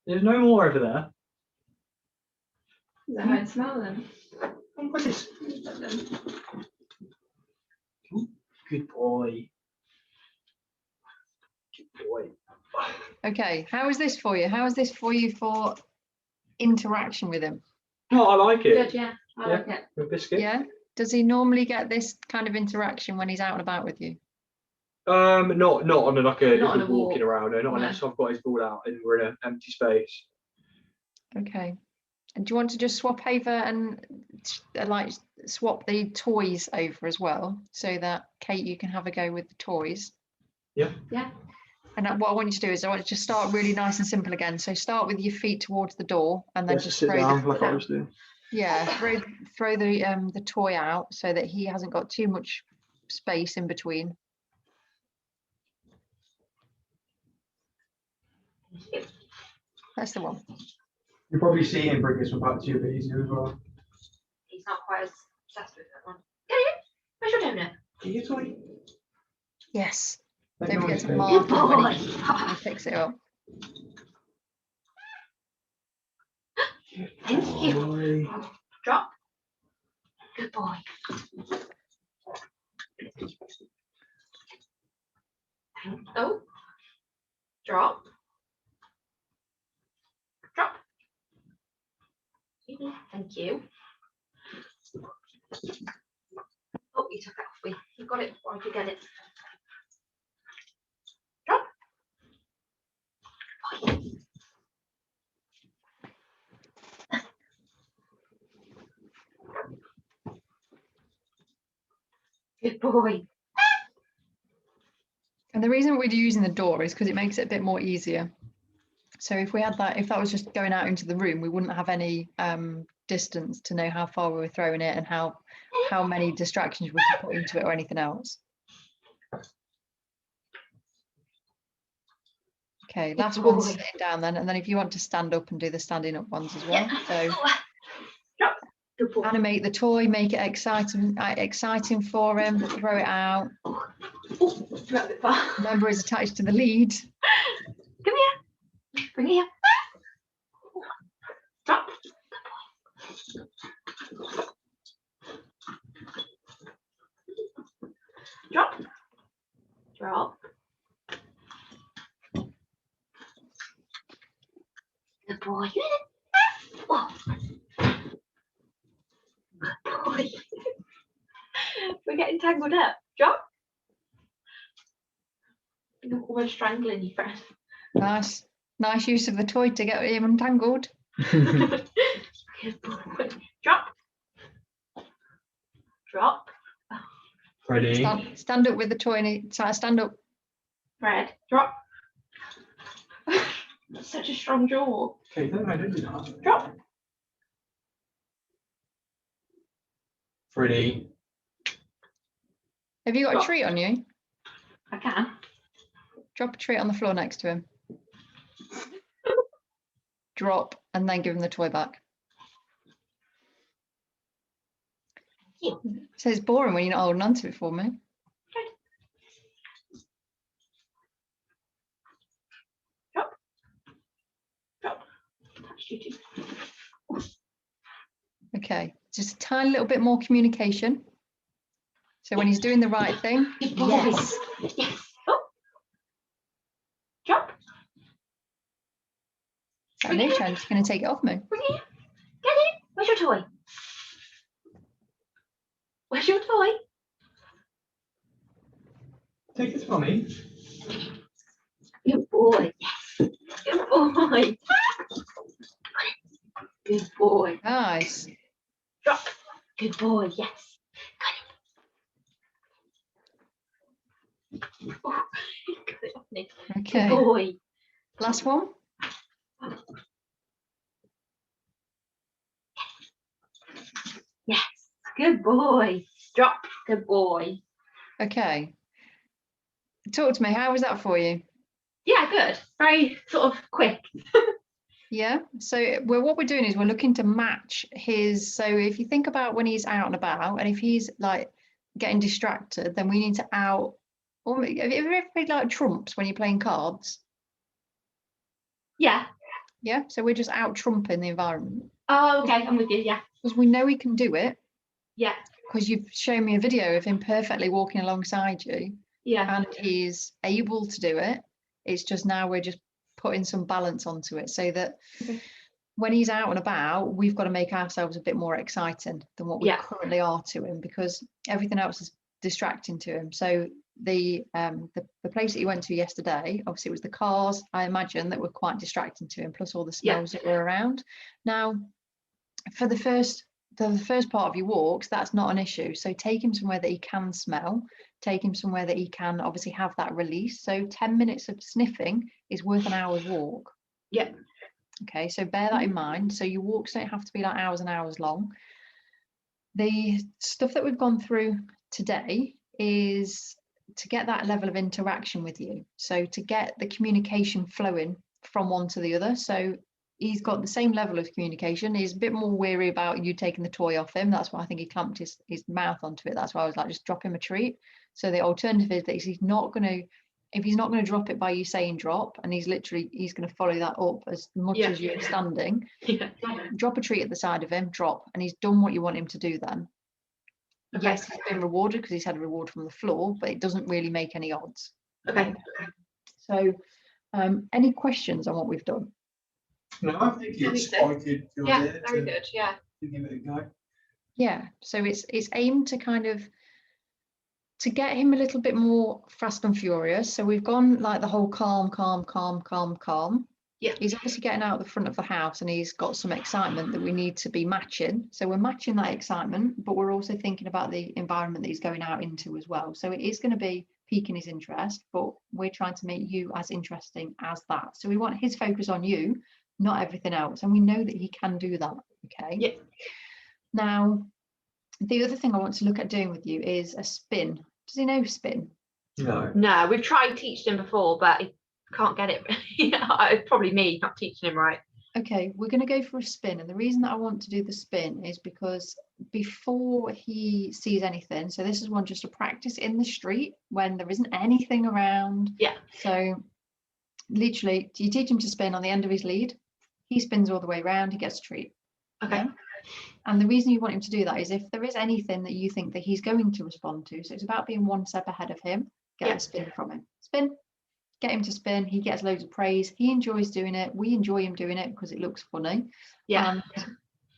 There's no more over there. Is that how I smell them? What's this? Good boy. Good boy. Okay, how is this for you? How is this for you for interaction with him? No, I like it. Good, yeah. I like it. With biscuit. Yeah. Does he normally get this kind of interaction when he's out and about with you? Not on a, like a Not on a walking walk. around. No, not unless I've got his ball out and we're in an empty space. Okay. And do you want to just swap over and like swap the toys over as well, so that Kate, you can have a go with the toys? Yeah. Yeah. And what I want you to do is I want you to start really nice and simple again. So start with your feet towards the door, and then just sit throw down the, like I was doing. yeah, throw the toy out so that he hasn't got too much space in between. That's the one. You'll probably see him bring this one back to you a bit easier as well. He's not quite as obsessed with that one. Get in. Where's your donut? Get your toy. Yes. Make Don't forget noise, to Kate. mark Good it when boy. he picks it up. Thank you. Boy. Drop. Good boy. Oh. Drop. Drop. Thank you. Oh, you took that off me. You got it before I could get it. Drop. Good boy. And the reason we're using the door is because it makes it a bit more easier. So if that was just going out into the room, we wouldn't have any distance to know how far we were throwing it and how many distractions we could put into it or anything else. Okay, last one sitting down then, and then if you want to stand up and do the standing up ones as well. So animate the toy, make it exciting for him, throw it out. Remember, it's attached to the lead. Come here. Bring it here. Drop. Drop. Drop. Good boy. Oh. Good boy. We're getting tangled up. Drop. You're almost strangling your friend. Nice use of the toy to get him untangled. Good boy. Drop. Drop. Ready? Stand up with the toy and stand up. Fred. Drop. Such a strong jaw. Okay, don't do that. Drop. Freddie. Have you got Drop. a treat on you? I can. Drop a treat on the floor next to him. Drop and then give him the toy back. So it's boring when you're not holding on to it for me. Drop. Drop. Touched you too. Okay, just a tiny little bit more communication. So when he's doing the right thing, yes. Yes. Oh. Drop. I know Chan's going to take it off me. Bring it. Get in. Where's your toy? Where's your toy? Take this from me. Good boy. Yes. Good boy. Good boy. Nice. Drop. Good boy. Yes. Okay. Good boy. Last one. Yes. Good boy. Drop. Good boy. Okay. Talk to me. How was that for you? Yeah, good. Very sort of quick. Yeah. So what we're doing is we're looking to match his. So if you think about when he's out and about, and if he's like getting distracted, then we need to out. Or have you ever played like trumps when you're playing cards? Yeah. Yeah. So we're just out trumping the environment. Oh, okay. I'm with you. Yeah. Because we know he can do it. Yeah. Because you've shown me a video of him perfectly walking alongside you. Yeah. And he's able to do it. It's just now we're just putting some balance onto it so that when he's out and about, we've got to make ourselves a bit more exciting than what we currently are to him, because everything else is distracting to him. So the place that he went to yesterday, obviously it was the cars, I imagine, that were quite distracting to him, plus all the smells that were around. Now, for the first part of your walks, that's not an issue. So take him somewhere that he can smell, take him somewhere that he can obviously have that release. So 10 minutes of sniffing is worth an hour's walk. Yeah. Okay, so bear that in mind. So your walks don't have to be like hours and hours long. The stuff that we've gone through today is to get that level of interaction with you. So to get the communication flowing from one to the other. So he's got the same level of communication. He's a bit more weary about you taking the toy off him. That's why I think he clamped his mouth onto it. That's why I was like, just drop him a treat. So the alternative is that he's not going to, if he's not going to drop it by you saying drop, and he's going to follow that up as much as you're standing, drop a treat at the side of him, drop, and he's done what you want him to do then. Okay. Yes, he's been rewarded because he's had a reward from the floor, but it doesn't really make any odds. Okay. So any questions on what we've done? No, I think it's quite good. Yeah, very good. Yeah. To give it a go. Yeah, so it's aimed to kind of to get him a little bit more fast and furious. So we've gone like the whole calm. Yeah. He's obviously getting out the front of the house and he's got some excitement that we need to be matching. So we're matching that excitement, but we're also thinking about the environment that he's going out into as well. So it is going to be piquing his interest, but we're trying to make you as interesting as that. So we want his focus on you, not everything else. And we know that he can do that. Okay. Yeah. Now, the other thing I want to look at doing with you is a spin. Does he know spin? No, we've tried teaching him before, but he can't get it. It's probably me not teaching him right. Okay, we're going to go for a spin. And the reason that I want to do the spin is because before he sees anything, so this is one just to practice in the street when there isn't anything around. Yeah. So literally, you teach him to spin on the end of his lead. He spins all the way around, he gets a treat. Okay. Yeah? And the reason you want him to do that is if there is anything that you think that he's going to respond to, so it's about being one step ahead of him, get a spin from him. Spin, get him to spin, he gets loads of praise, he enjoys doing it, we enjoy him doing it because it looks funny. Yeah. And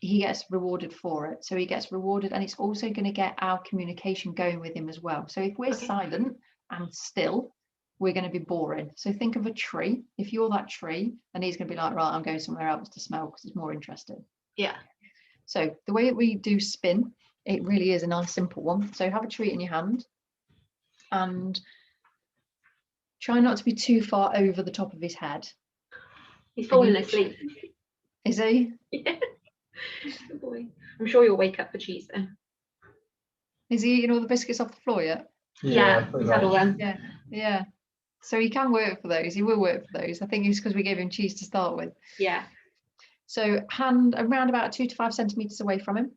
he gets rewarded for it. So he gets rewarded, and it's also going to get our communication going with him as well. So if we're silent and still, we're going to be boring. So think of a tree. If you're that tree, and he's going to be like, right, I'm going somewhere else to smell because it's more interesting. Yeah. So the way we do spin, it really is a nice simple one. So have a treat in your hand and try not to be too far over the top of his head. He's falling asleep. Is he? Yeah. Good boy. I'm sure you'll wake up for cheese then. Is he eating all the biscuits off the floor yet? Yeah, he's had all them. Yeah. So he can work for those. He will work for those. I think it's because we gave him cheese to start with. Yeah. So hand around about 2 to 5 centimeters away from him.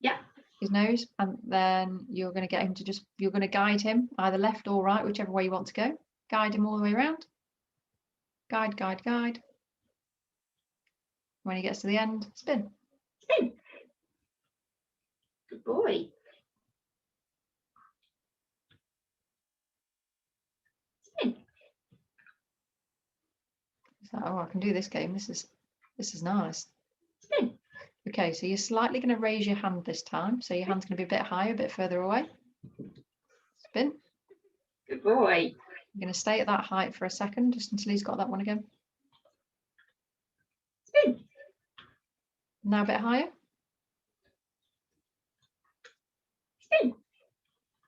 Yeah. His nose, and then you're going to get him to you're going to guide him either left or right, whichever way you want to go. Guide him all the way around. Guide. When he gets to the end, spin. Spin. Good boy. Spin. So, oh, I can do this game. This is nice. Spin. Okay, so you're slightly going to raise your hand this time. So your hand's going to be a bit higher, a bit further away. Spin. Good boy. You're going to stay at that height for a second, just until he's got that one again. Spin. Now a bit higher. Spin.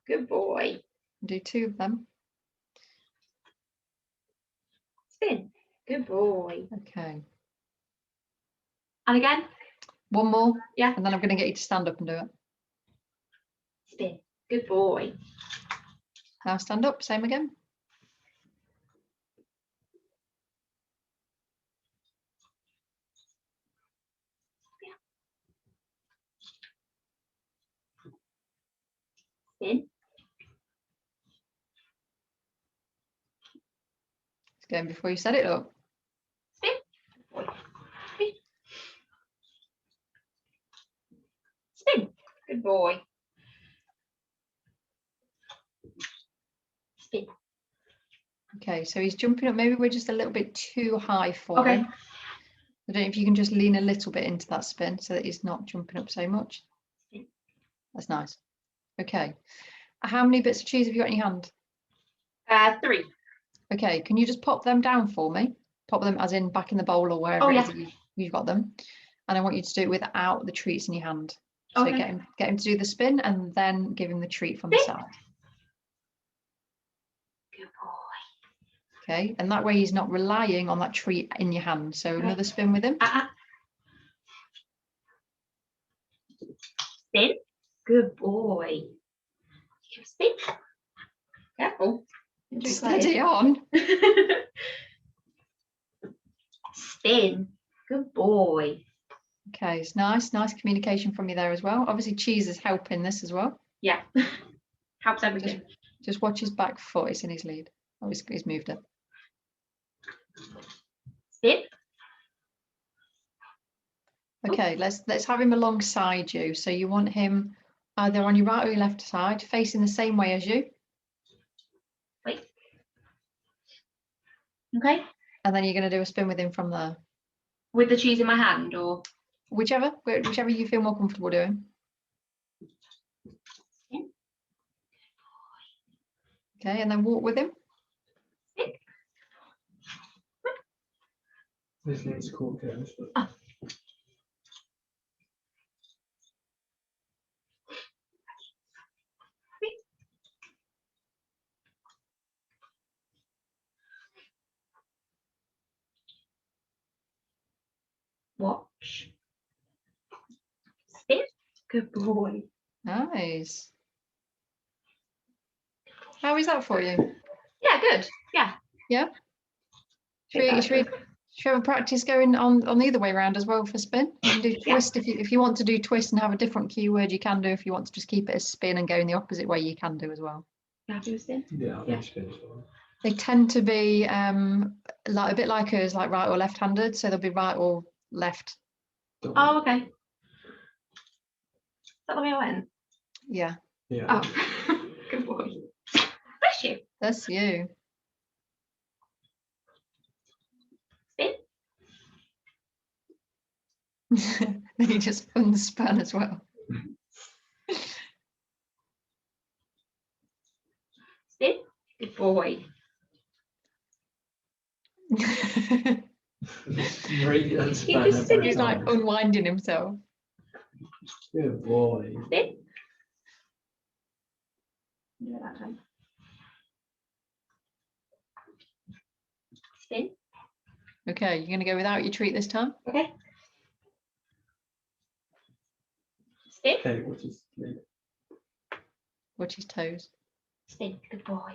Good boy. Do 2 of them. Spin. Good boy. Okay. And again? One more. Yeah. And then I'm going to get you to stand up and do it. Spin. Good boy. Now stand up, same again. Spin. It's going before you set it up. Spin. Spin. Spin. Good boy. Spin. Okay, so he's jumping up. Maybe we're just a little bit too high for him. I don't know if you can just lean a little bit into that spin so that he's not jumping up so much. That's nice. Okay. How many bits of cheese have you got in your hand? 3. Okay, can you just pop them down for me? Pop them as in back in the bowl or wherever it is that you've got them. And I want you to do it without the treats in your hand. So get him to do the spin and then give him the treat from the side. Good boy. Okay, and that way he's not relying on that treat in your hand. So another spin with him. Spin. Good boy. Spin. Careful. Steady on. Spin. Good boy. Okay, it's nice communication from you there as well. Obviously cheese is helping this as well. Yeah. Helps everything. Just watch his back foot, it's in his lead. Oh, he's moved it. Spin. Okay, let's have him alongside you. So you want him either on your right or your left side, facing the same way as you. Wait. Okay. And then you're going to do a spin with him from there. With the cheese in my hand, or whichever you feel more comfortable doing. Spin. Okay, and then walk with him. Spin. This needs called goes. Watch. Spin. Good boy. Nice. How is that for you? Yeah, good. Yeah. Yeah. Should we have a practice going on the other way around as well for spin? You can do twist if you want to do twist and have a different keyword, you can do. If you want to just keep it as spin and go in the opposite way, you can do as well. Can I do a spin? Yeah, I'll do spin as well. They tend to be like a bit like us, like right or left-handed, so they'll be right or left. Oh, okay. Is that the way I went? Yeah. Yeah. Oh, good boy. Bless you. That's you. Spin. Then you just unspan as well. Spin. Good boy. He's like unwinding himself. Good boy. Spin. Yeah, that time. Spin. Okay, you're going to go without your treat this time? Okay. Spin. Okay, Watch his toes. Spin. Good boy.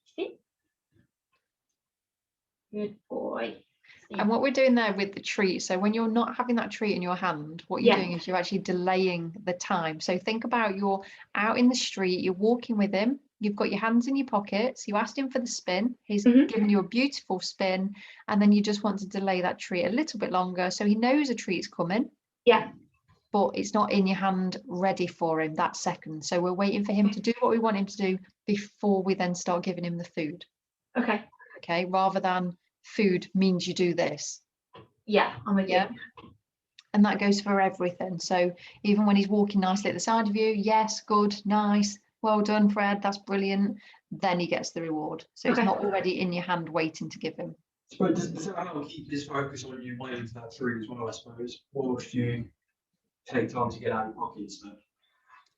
Spin. Good boy. Spin. And what we're doing there with the treat, so when you're not having that treat in your hand, what you're doing is you're actually delaying the time. So think about you're out in the street, you're walking with him, you've got your hands in your pockets, you asked him for the spin, he's given you a beautiful spin, and then you just want to delay that treat a little bit longer so he knows a treat's coming. Yeah. But it's not in your hand ready for him that second. So we're waiting for him to do what we want him to do before we then start giving him the food. Okay. Okay, rather than food means you do this. Yeah, I'm with you. And that goes for everything. So even when he's walking nicely at the side of you, yes, good, nice, well done, Fred, that's brilliant. Then he gets the reward. So it's not already in your hand waiting to give him. So does that help keep this focus on you waiting for that through as well, I suppose? Or should you take time to get out of your pocket? So.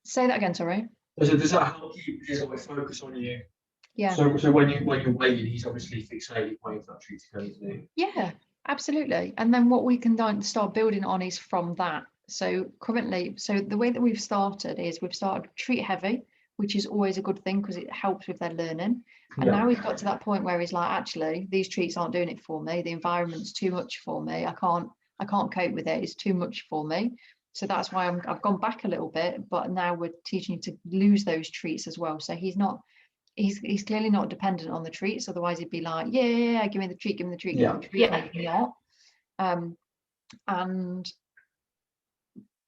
Say that again, sorry. So does that help keep his focus on you? Yeah. So when you're waiting, he's obviously fixated waiting for that treat to go, isn't he? Yeah, absolutely. And then what we can then start building on is from that. So currently, so the way that we've started is we've started treat heavy, which is always a good thing because it helps with their learning. And now we've got to that point where he's like, actually, these treats aren't doing it for me. The environment's too much for me. I can't cope with it. It's too much for me. So that's why I've gone back a little bit, but now we're teaching him to lose those treats as well. So he's clearly not dependent on the treats. Otherwise he'd be like, yeah, give me the treat, give me the treat, give me the treat. Yeah. And he's not. And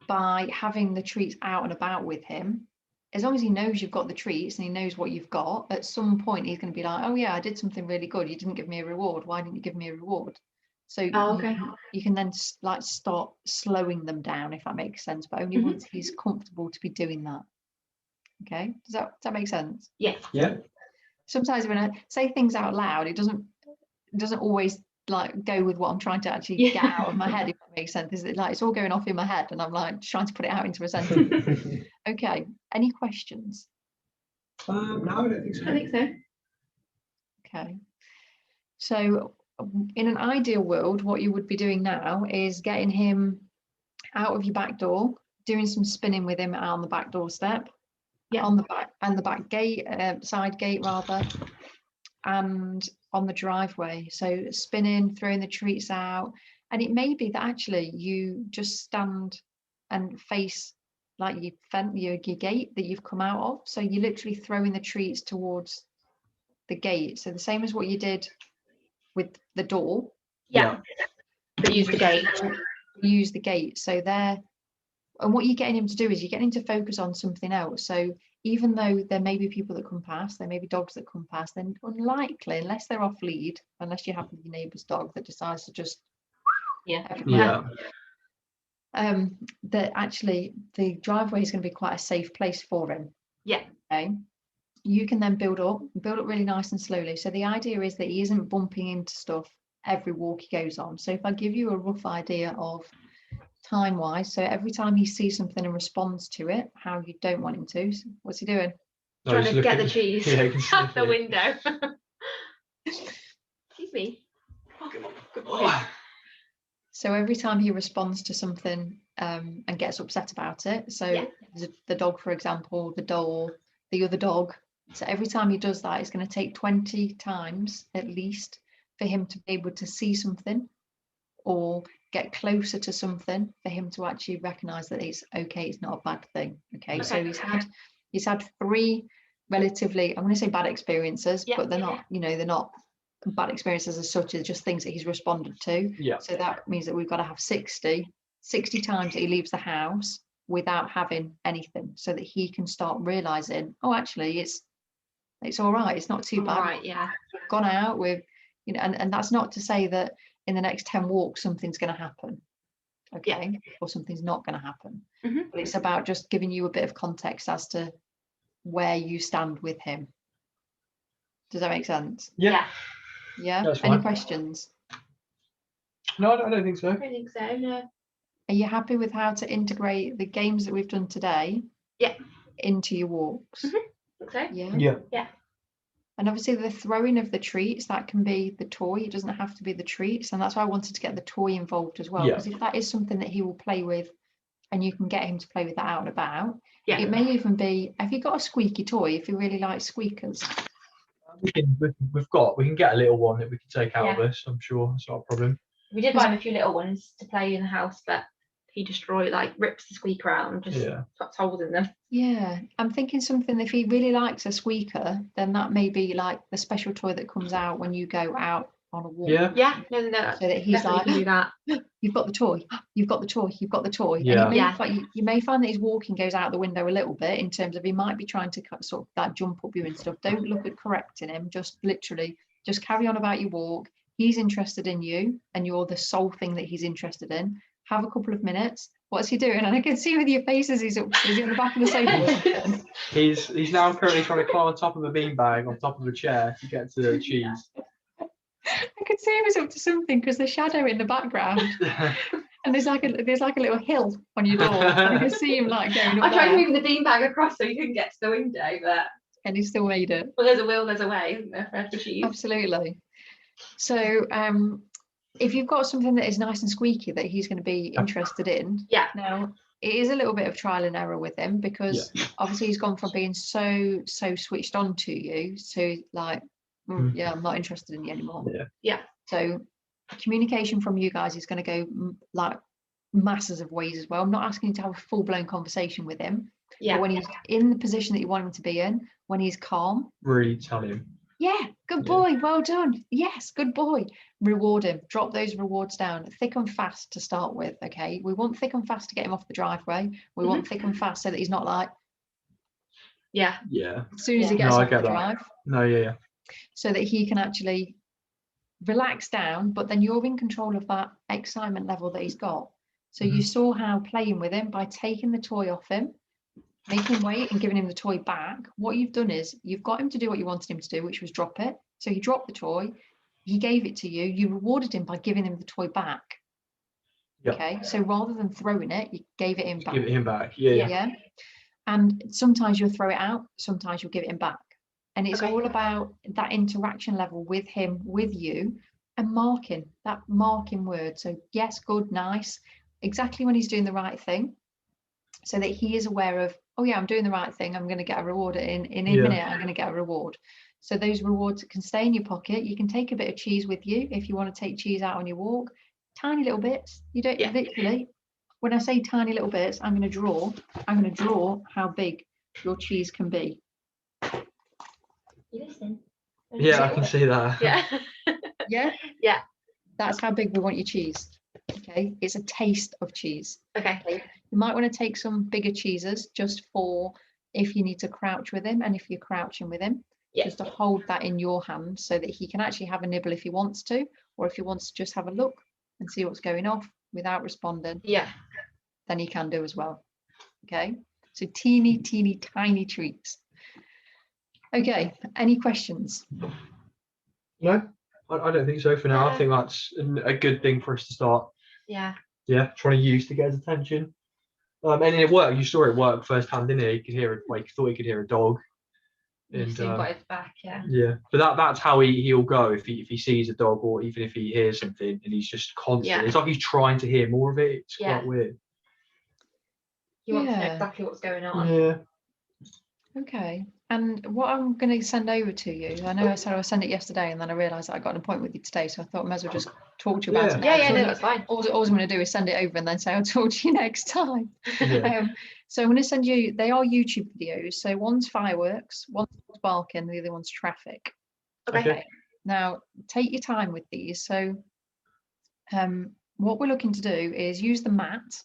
by having the treats out and about with him, as long as he knows you've got the treats and he knows what you've got, at some point he's going to be like, oh yeah, I did something really good. You didn't give me a reward. Why didn't you give me a reward? So you can then like start slowing them down, if that makes sense, but only once he's comfortable to be doing that. Okay, does that make sense? Yeah. Sometimes when I say things out loud, it doesn't always like go with what I'm trying to actually get out of my head, if that makes sense. Is it like it's all going off in my head and I'm like trying to put it out into a sentence? Okay, any questions? No, I don't think so. I think so. Okay, so in an ideal world, what you would be doing now is getting him out of your back door, doing some spinning with him on the back doorstep, on the back and the back gate, side gate rather, and on the driveway. So spinning, throwing the treats out, and it may be that actually you just stand and face like your gate that you've come out of. So you're literally throwing the treats towards the gate. So the same as what you did with the door. Yeah. But use the gate. Use the gate. So there. And what you're getting him to do is you're getting him to focus on something else. So even though there may be people that come past, there may be dogs that come past, then unlikely, unless they're off lead, unless you have your neighbour's dog that decides to just that actually the driveway is going to be quite a safe place for him. Yeah. Okay. You can then build up really nice and slowly. So the idea is that he isn't bumping into stuff every walk he goes on. So if I give you a rough idea of time wise, so every time he sees something and responds to it how you don't want him to, what's he doing? Trying to get the cheese out the window. Excuse me. So every time he responds to something and gets upset about it, so the dog, for example, the door, the other dog, so every time he does that, it's going to take 20 times at least for him to be able to see something or get closer to something for him to actually recognize that it's okay, it's not a bad thing. Okay. So he's had 3 relatively, I'm going to say bad experiences, but they're not, they're not bad experiences as such, as just things that he's responded to. So that means that we've got to have 60 times that he leaves the house without having anything, so that he can start realizing, oh, actually it's all right, it's not too bad. Right, yeah. We've gone out with, and that's not to say that in the next 10 walks something's going to happen, okay, or something's not going to happen. But it's about just giving you a bit of context as to where you stand with him. Does that make sense? Yeah. Any questions? No, I don't think so. I don't think so, no. Are you happy with how to integrate the games that we've done today into your walks? Okay. Yeah. And obviously the throwing of the treats, that can be the toy. It doesn't have to be the treats. And that's why I wanted to get the toy involved as well. Because if that is something that he will play with and you can get him to play with that out and about, it may even be, have you got a squeaky toy if you really like squeakers? We can get a little one that we can take out of us, I'm sure. It's not a problem. We did buy him a few little ones to play in the house, but he rips the squeaker out and just puts holes in them. Yeah, I'm thinking something, if he really likes a squeaker, then that may be like the special toy that comes out when you go out on a walk. No. So that he's like, do that. You've got the toy, you've got the toy, you've got the toy. Yeah. And you may find that his walking goes out the window a little bit, in terms of he might be trying to sort of that jump up you and stuff. Don't look at correcting him, just literally just carry on about your walk. He's interested in you and you're the sole thing that he's interested in. Have a couple of minutes. What's he doing? And I can see with your faces, is he on the back of the sofa? He's now currently trying to climb on top of a beanbag on top of a chair to get to the cheese. I could see he was up to something because the shadow in the background. And there's like a little hill on your door. And you can see him like going up I tried there, moving the beanbag across so you couldn't get to the window, but and he still made it. well, there's a will, there's a way, isn't there, Fred, for cheese? Absolutely. So if you've got something that is nice and squeaky that he's going to be interested in, now it is a little bit of trial and error with him, because obviously he's gone from being so switched on to you to like, yeah, I'm not interested in you anymore. So communication from you guys is going to go like masses of ways as well. I'm not asking you to have a full-blown conversation with him, but when he's in the position that you want him to be in, when he's calm, really tell him, good boy, well done, yes, good boy, reward him, drop those rewards down thick and fast to start with. Okay, we want thick and fast to get him off the driveway. We want thick and fast so that he's not like as soon as he gets off the drive, so that he can actually relax down, but then you're in control of that excitement level that he's got. So you saw how playing with him by taking the toy off him, making him wait and giving him the toy back. What you've done is you've got him to do what you wanted him to do, which was drop it. So he dropped the toy, he gave it to you, you rewarded him by giving him the toy back. Okay, so rather than throwing it, you gave it him back. Give it him back. And sometimes you'll throw it out, sometimes you'll give it him back. And it's all about that interaction level with him, with you, and that marking word. So yes, good, nice, exactly when he's doing the right thing, so that he is aware of, oh yeah, I'm doing the right thing, I'm going to get a reward in a minute, I'm going to get a reward. So those rewards can stay in your pocket. You can take a bit of cheese with you if you want to take cheese out on your walk, tiny little bits. You don't literally, when I say tiny little bits, I'm going to draw how big your cheese can be. You listen? I can see that. Yeah. That's how big we want your cheese. Okay, it's a taste of cheese. Okay. You might want to take some bigger cheeses just for if you need to crouch with him, and if you're crouching with him, just to hold that in your hand so that he can actually have a nibble if he wants to, or if he wants to just have a look and see what's going off without responding, then he can do as well. Okay, so teeny tiny treats. Okay, any questions? No, I don't think so for now. I think that's a good thing for us to start. Trying to use to get his attention. And it worked. You saw it work firsthand, didn't it? You could hear it, like, thought he could hear a dog. And got his back, but that's how he'll go if he sees a dog, or even if he hears something and he's just constant. It's like he's trying to hear more of it. It's quite weird. He wants to know exactly what's going on. Okay, and what I'm going to send over to you, I know I said I would send it yesterday, and then I realised that I got an appointment with you today, so I thought I might as well just talk to you about it now. No, that's fine. All I'm going to do is send it over and then say I'll talk to you next time. So I'm going to send you, they are YouTube videos, so one's fireworks, one's barking, the other one's traffic. Okay. Now take your time with these. So what we're looking to do is use the mat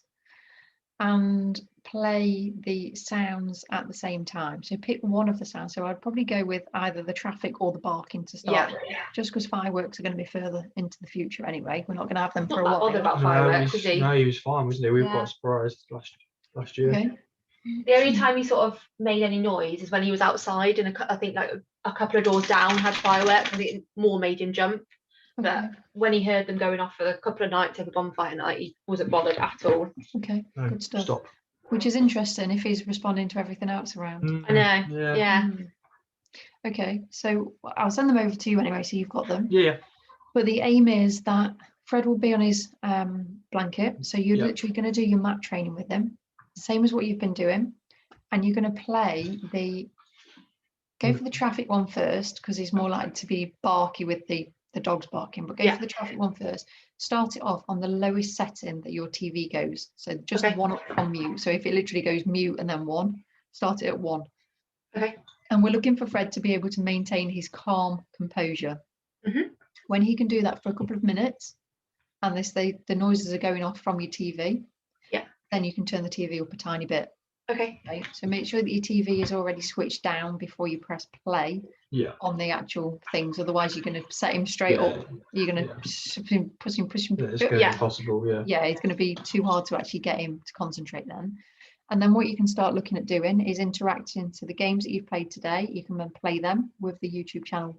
and play the sounds at the same time. So pick one of the sounds. So I'd probably go with either the traffic or the barking to start with, just because fireworks are going to be further into the future anyway. We're not going to have them for a while. Not about fireworks, is he? No, he was fine, wasn't he? We got surprised last year. Okay. The only time he sort of made any noise is when he was outside, and I think like a couple of doors down had fireworks. I think it more made him jump. But when he heard them going off for a couple of nights over bonfire night, he wasn't bothered at all. Okay, good stuff. Stop. Which is interesting if he's responding to everything else around. I know. Okay, so I'll send them over to you anyway, so you've got them. But the aim is that Fred will be on his blanket, so you're literally going to do your mat training with him, same as what you've been doing, and you're going to play go for the traffic one first, because he's more likely to be barky with the dog's barking, but go for the traffic one first. Start it off on the lowest setting that your TV goes, so just one up from mute. So if it literally goes mute and then 1, start it at 1. And we're looking for Fred to be able to maintain his calm composure. When he can do that for a couple of minutes, and the noises are going off from your TV, then you can turn the TV up a tiny bit. Okay, so make sure that your TV is already switched down before you press play on the actual things. Otherwise, you're going to set him straight up. You're going to push him. It's going to be impossible. It's going to be too hard to actually get him to concentrate then. And then what you can start looking at doing is interacting to the games that you've played today. You can then play them with the YouTube channel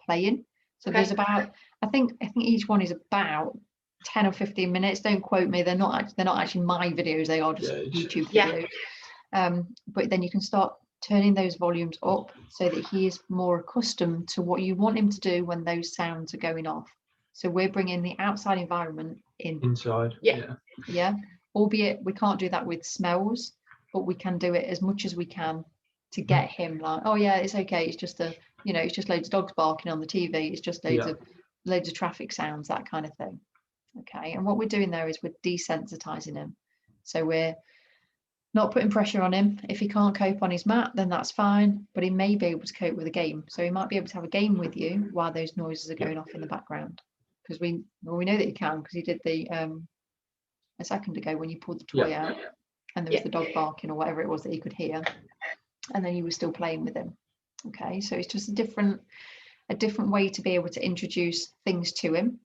playing. So there's about, I think each one is about 10 or 15 minutes. Don't quote me. They're not actually my videos. They are just YouTube videos. But then you can start turning those volumes up so that he is more accustomed to what you want him to do when those sounds are going off. So we're bringing the outside environment inside. Yeah. Albeit we can't do that with smells, but we can do it as much as we can to get him like, oh yeah, it's okay. It's just it's just loads of dogs barking on the TV. It's just loads of traffic sounds, that kind of thing. Okay. And what we're doing there is we're desensitizing him. So we're not putting pressure on him. If he can't cope on his mat, then that's fine, but he may be able to cope with a game. So he might be able to have a game with you while those noises are going off in the background. Because we know that he can, because he did a second ago when you pulled the toy out and there was the dog barking or whatever it was that he could hear, and then you were still playing with him. Okay, so it's just a different way to be able to introduce things to him.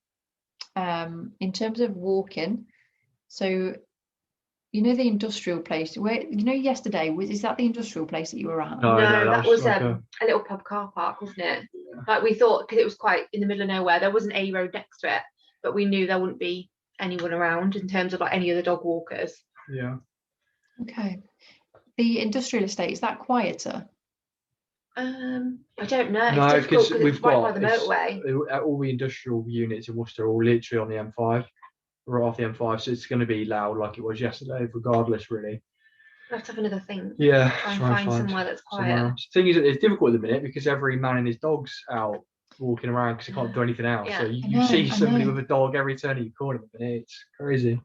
In terms of walking, so the industrial place where yesterday is that the industrial place that you were at? No, that was like a little pub car park, wasn't it? Like we thought, because it was quite in the middle of nowhere, there wasn't a road next to it, but we knew there wouldn't be anyone around in terms of like any of the dog walkers. Okay. The industrial estate, is that quieter? I don't know. No, because we've right got by the motorway. All the industrial units in Worcester are all literally on the M5, right off the M5, so it's going to be loud like it was yesterday, regardless, really. Let's have another thing. Yeah, try and find somewhere that's quiet. The thing is, it's difficult at the minute because every man and his dog's out walking around because they can't do anything else. So you see somebody with a dog every turn you corner at the minute. It's crazy.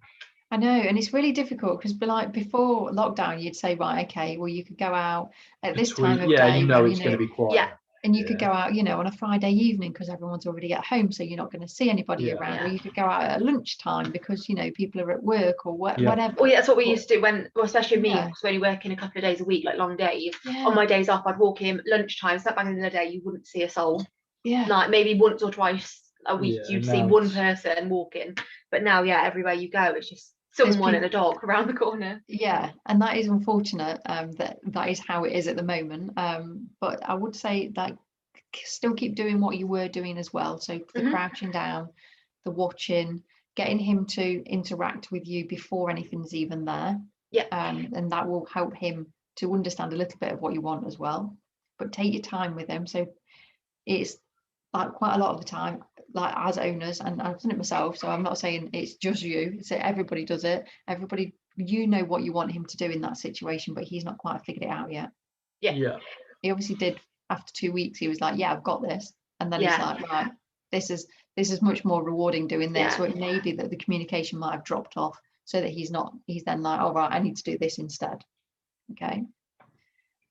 I know, and it's really difficult because like before lockdown, you'd say, right, okay, well you could go out at this time of day. Yeah, it's going to be quiet. Yeah, and you could go out, on a Friday evening because everyone's already at home, so you're not going to see anybody around. Or you could go out at lunchtime because people are at work or whatever. Well, that's what we used to do especially me, because when you're working a couple of days a week, like long days. On my days off, I'd walk in lunchtime. So that back in the day, you wouldn't see a soul. Yeah, like maybe once or twice a week you'd see one person walking, but now everywhere you go, it's just someone and a dog around the corner. Yeah, and that is unfortunate. That is how it is at the moment. But I would say that still keep doing what you were doing as well. So the crouching down, the watching, getting him to interact with you before anything's even there. Yeah. And that will help him to understand a little bit of what you want as well. But take your time with him. So it's like quite a lot of the time, like as owners, and I've done it myself, so I'm not saying it's just you, so everybody does it. Everybody, what you want him to do in that situation, but he's not quite figured it out yet. Yeah. He obviously did. After 2 weeks, he was like, yeah, I've got this. And then he's like, right, this is much more rewarding doing this. So it may be that the communication might have dropped off so that he's then like, all right, I need to do this instead. Okay.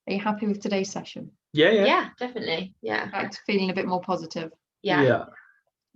Are you happy with today's session? Yeah, definitely. Yeah. Back to feeling a bit more positive. Yeah.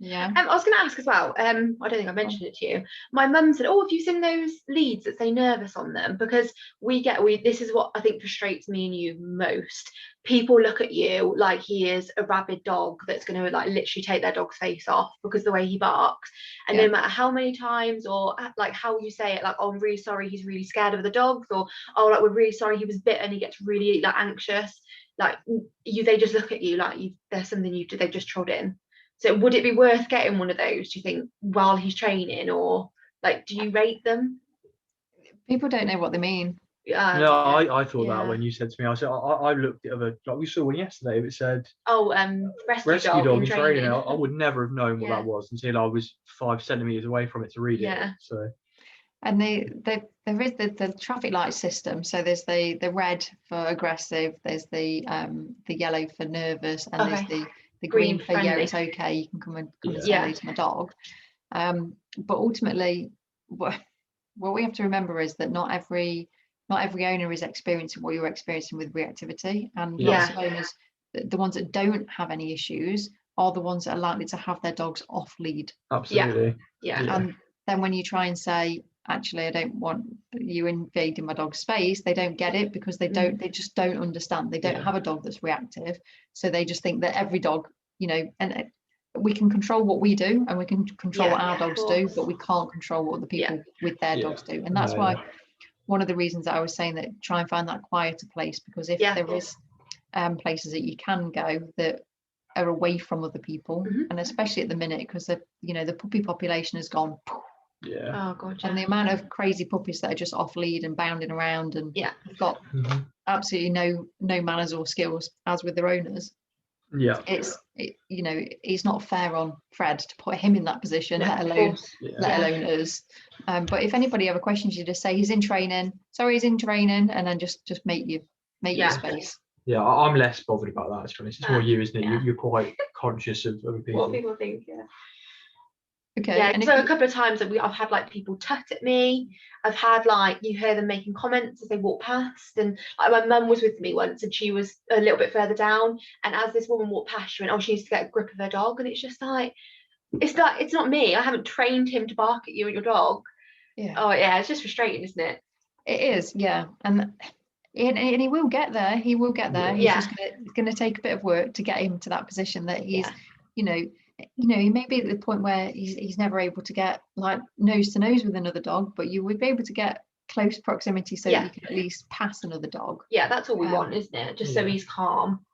I was going to ask as well, I don't think I mentioned it to you. My mum said, have you seen those leads that say nervous on them? Because this is what I think frustrates me and you most. People look at you like he is a rabid dog that's going to like literally take their dog's face off because the way he barks. And no matter how many times or like how you say it, like, I'm really sorry, he's really scared of the dogs, or like, we're really sorry he was bitten, he gets really like anxious. Like they just look at you like there's something they've just trod in. So would it be worth getting one of those, do you think, while he's training, or like, do you rate them? People don't know what they mean. I thought that when you said to me, I said I looked at like we saw one yesterday. It said rescue dog in training. I would never have known what that was until I was 5 centimeters away from it to read it. So. And there is the traffic light system. So there's the red for aggressive, there's the yellow for nervous, and there's the green for it's okay, you can come and say to my dog. But ultimately, what we have to remember is that not every owner is experiencing what you're experiencing with reactivity, and lots of owners, the ones that don't have any issues, are the ones that are likely to have their dogs off lead. Absolutely. Yeah. And then when you try and say, actually, I don't want you invading my dog's space, they don't get it because they just don't understand. They don't have a dog that's reactive, so they just think that every dog, and we can control what we do and we can control what our dogs do, but we can't control what the people with their dogs do. And that's why one of the reasons that I was saying that try and find that quieter place, because if there is places that you can go that are away from other people, and especially at the minute, because the puppy population has gone. Yeah. Oh god. And the amount of crazy puppies that are just off lead and bounding around and have got absolutely no manners or skills, as with their owners. Yeah. It's not fair on Fred to put him in that position, let alone us. But if anybody ever questions you, just say he's in training. Sorry, he's in training, and then just make your space. Yeah, I'm less bothered about that. To be honest, it's more you, isn't it? Yeah. You're quite conscious of other people. What people think, yeah. Okay. Yeah, so a couple of times I've had like people tut at me. I've had like, you hear them making comments as they walk past, and like my mum was with me once, and she was a little bit further down, and as this woman walked past, she went, "Oh, she needs to get a grip of her dog," and it's just like, it's not me. I haven't trained him to bark at you and your dog. Yeah. Oh yeah, it's just frustrating, isn't it? It is, yeah, and he will get there. He will get there. He's just going to take a bit of work to get him to that position that he's, he may be at the point where he's never able to get like nose to nose with another dog, but you would be able to get close proximity so that you can at least pass another dog. Yeah, that's all we want, isn't it? Just so he's calm.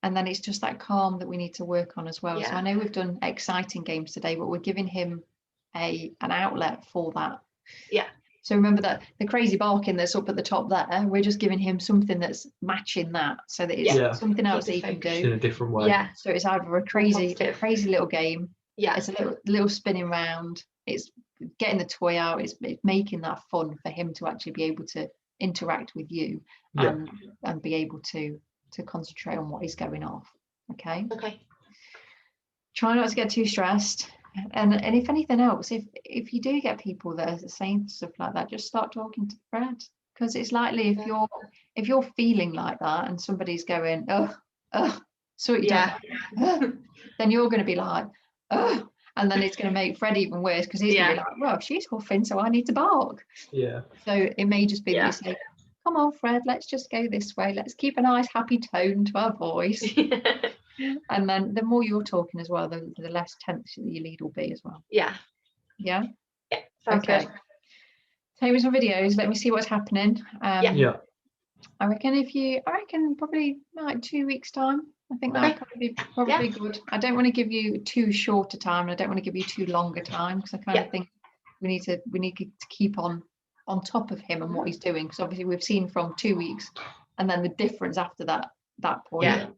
And then it's just that calm that we need to work on as well. So I know we've done exciting games today, but we're giving him an outlet for that. Yeah. So remember that the crazy barking that's up at the top there, we're just giving him something that's matching that, so that it's something else he can do in a different way. Yeah. So it's either a crazy little game. Yeah. It's a little spinning round. It's getting the toy out. It's making that fun for him to actually be able to interact with you and be able to concentrate on what is going off. Okay. Try not to get too stressed. And if anything else, if you do get people that are saying stuff like that, just start talking to Fred, because it's likely if you're feeling like that and somebody's going so then you're going to be like and then it's going to make Fred even worse, because he's going to be like, well, she's huffing, so I need to bark. So it may just be that you say, come on Fred, let's just go this way, let's keep a nice happy tone to our voice. And then the more you're talking as well, the less tense your lead will be as well. Sounds okay good. Take me some videos, let me see what's happening. I reckon probably like 2 weeks time. I think that would probably be good. I don't want to give you too short a time, and I don't want to give you too long a time, because I kind of think we need to keep on top of him and what he's doing, because obviously we've seen from 2 weeks and then the difference after that point.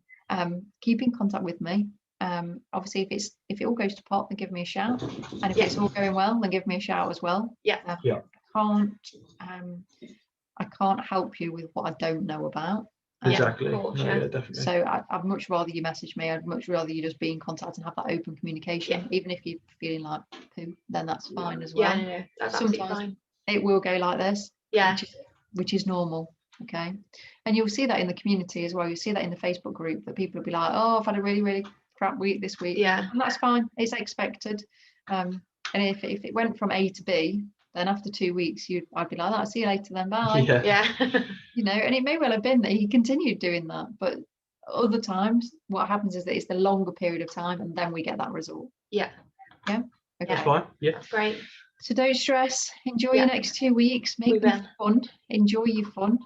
Keep in contact with me. Obviously if it all goes to pot, then give me a shout, and if it's all going well, then give me a shout as well. I can't help you with what I don't know about. Exactly. Definitely. So I'd much rather you message me. I'd much rather you just be in contact and have that open communication. Even if you're feeling like poo, then that's fine as well. That's sometimes fine. It will go like this, which is normal. Okay, and you'll see that in the community as well. You'll see that in the Facebook group, that people will be like, oh, I've had a really, really crap week this week. And that's fine. It's expected. And if it went from A to B, then after 2 weeks, I'd be like, I'll see you later then, bye. And it may well have been that he continued doing that, but other times what happens is that it's the longer period of time, and then we get that result. Okay. That's fine. That's great. So don't stress. Enjoy your next 2 weeks. Make them fun. Enjoy your fun.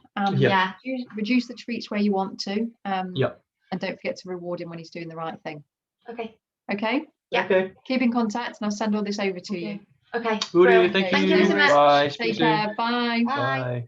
Reduce the treats where you want to. And don't forget to reward him when he's doing the right thing. Okay. Keep in contact, and I'll send all this over to you. Okay. Thank you. Thank you so much. Bye. Take care. Bye. Bye.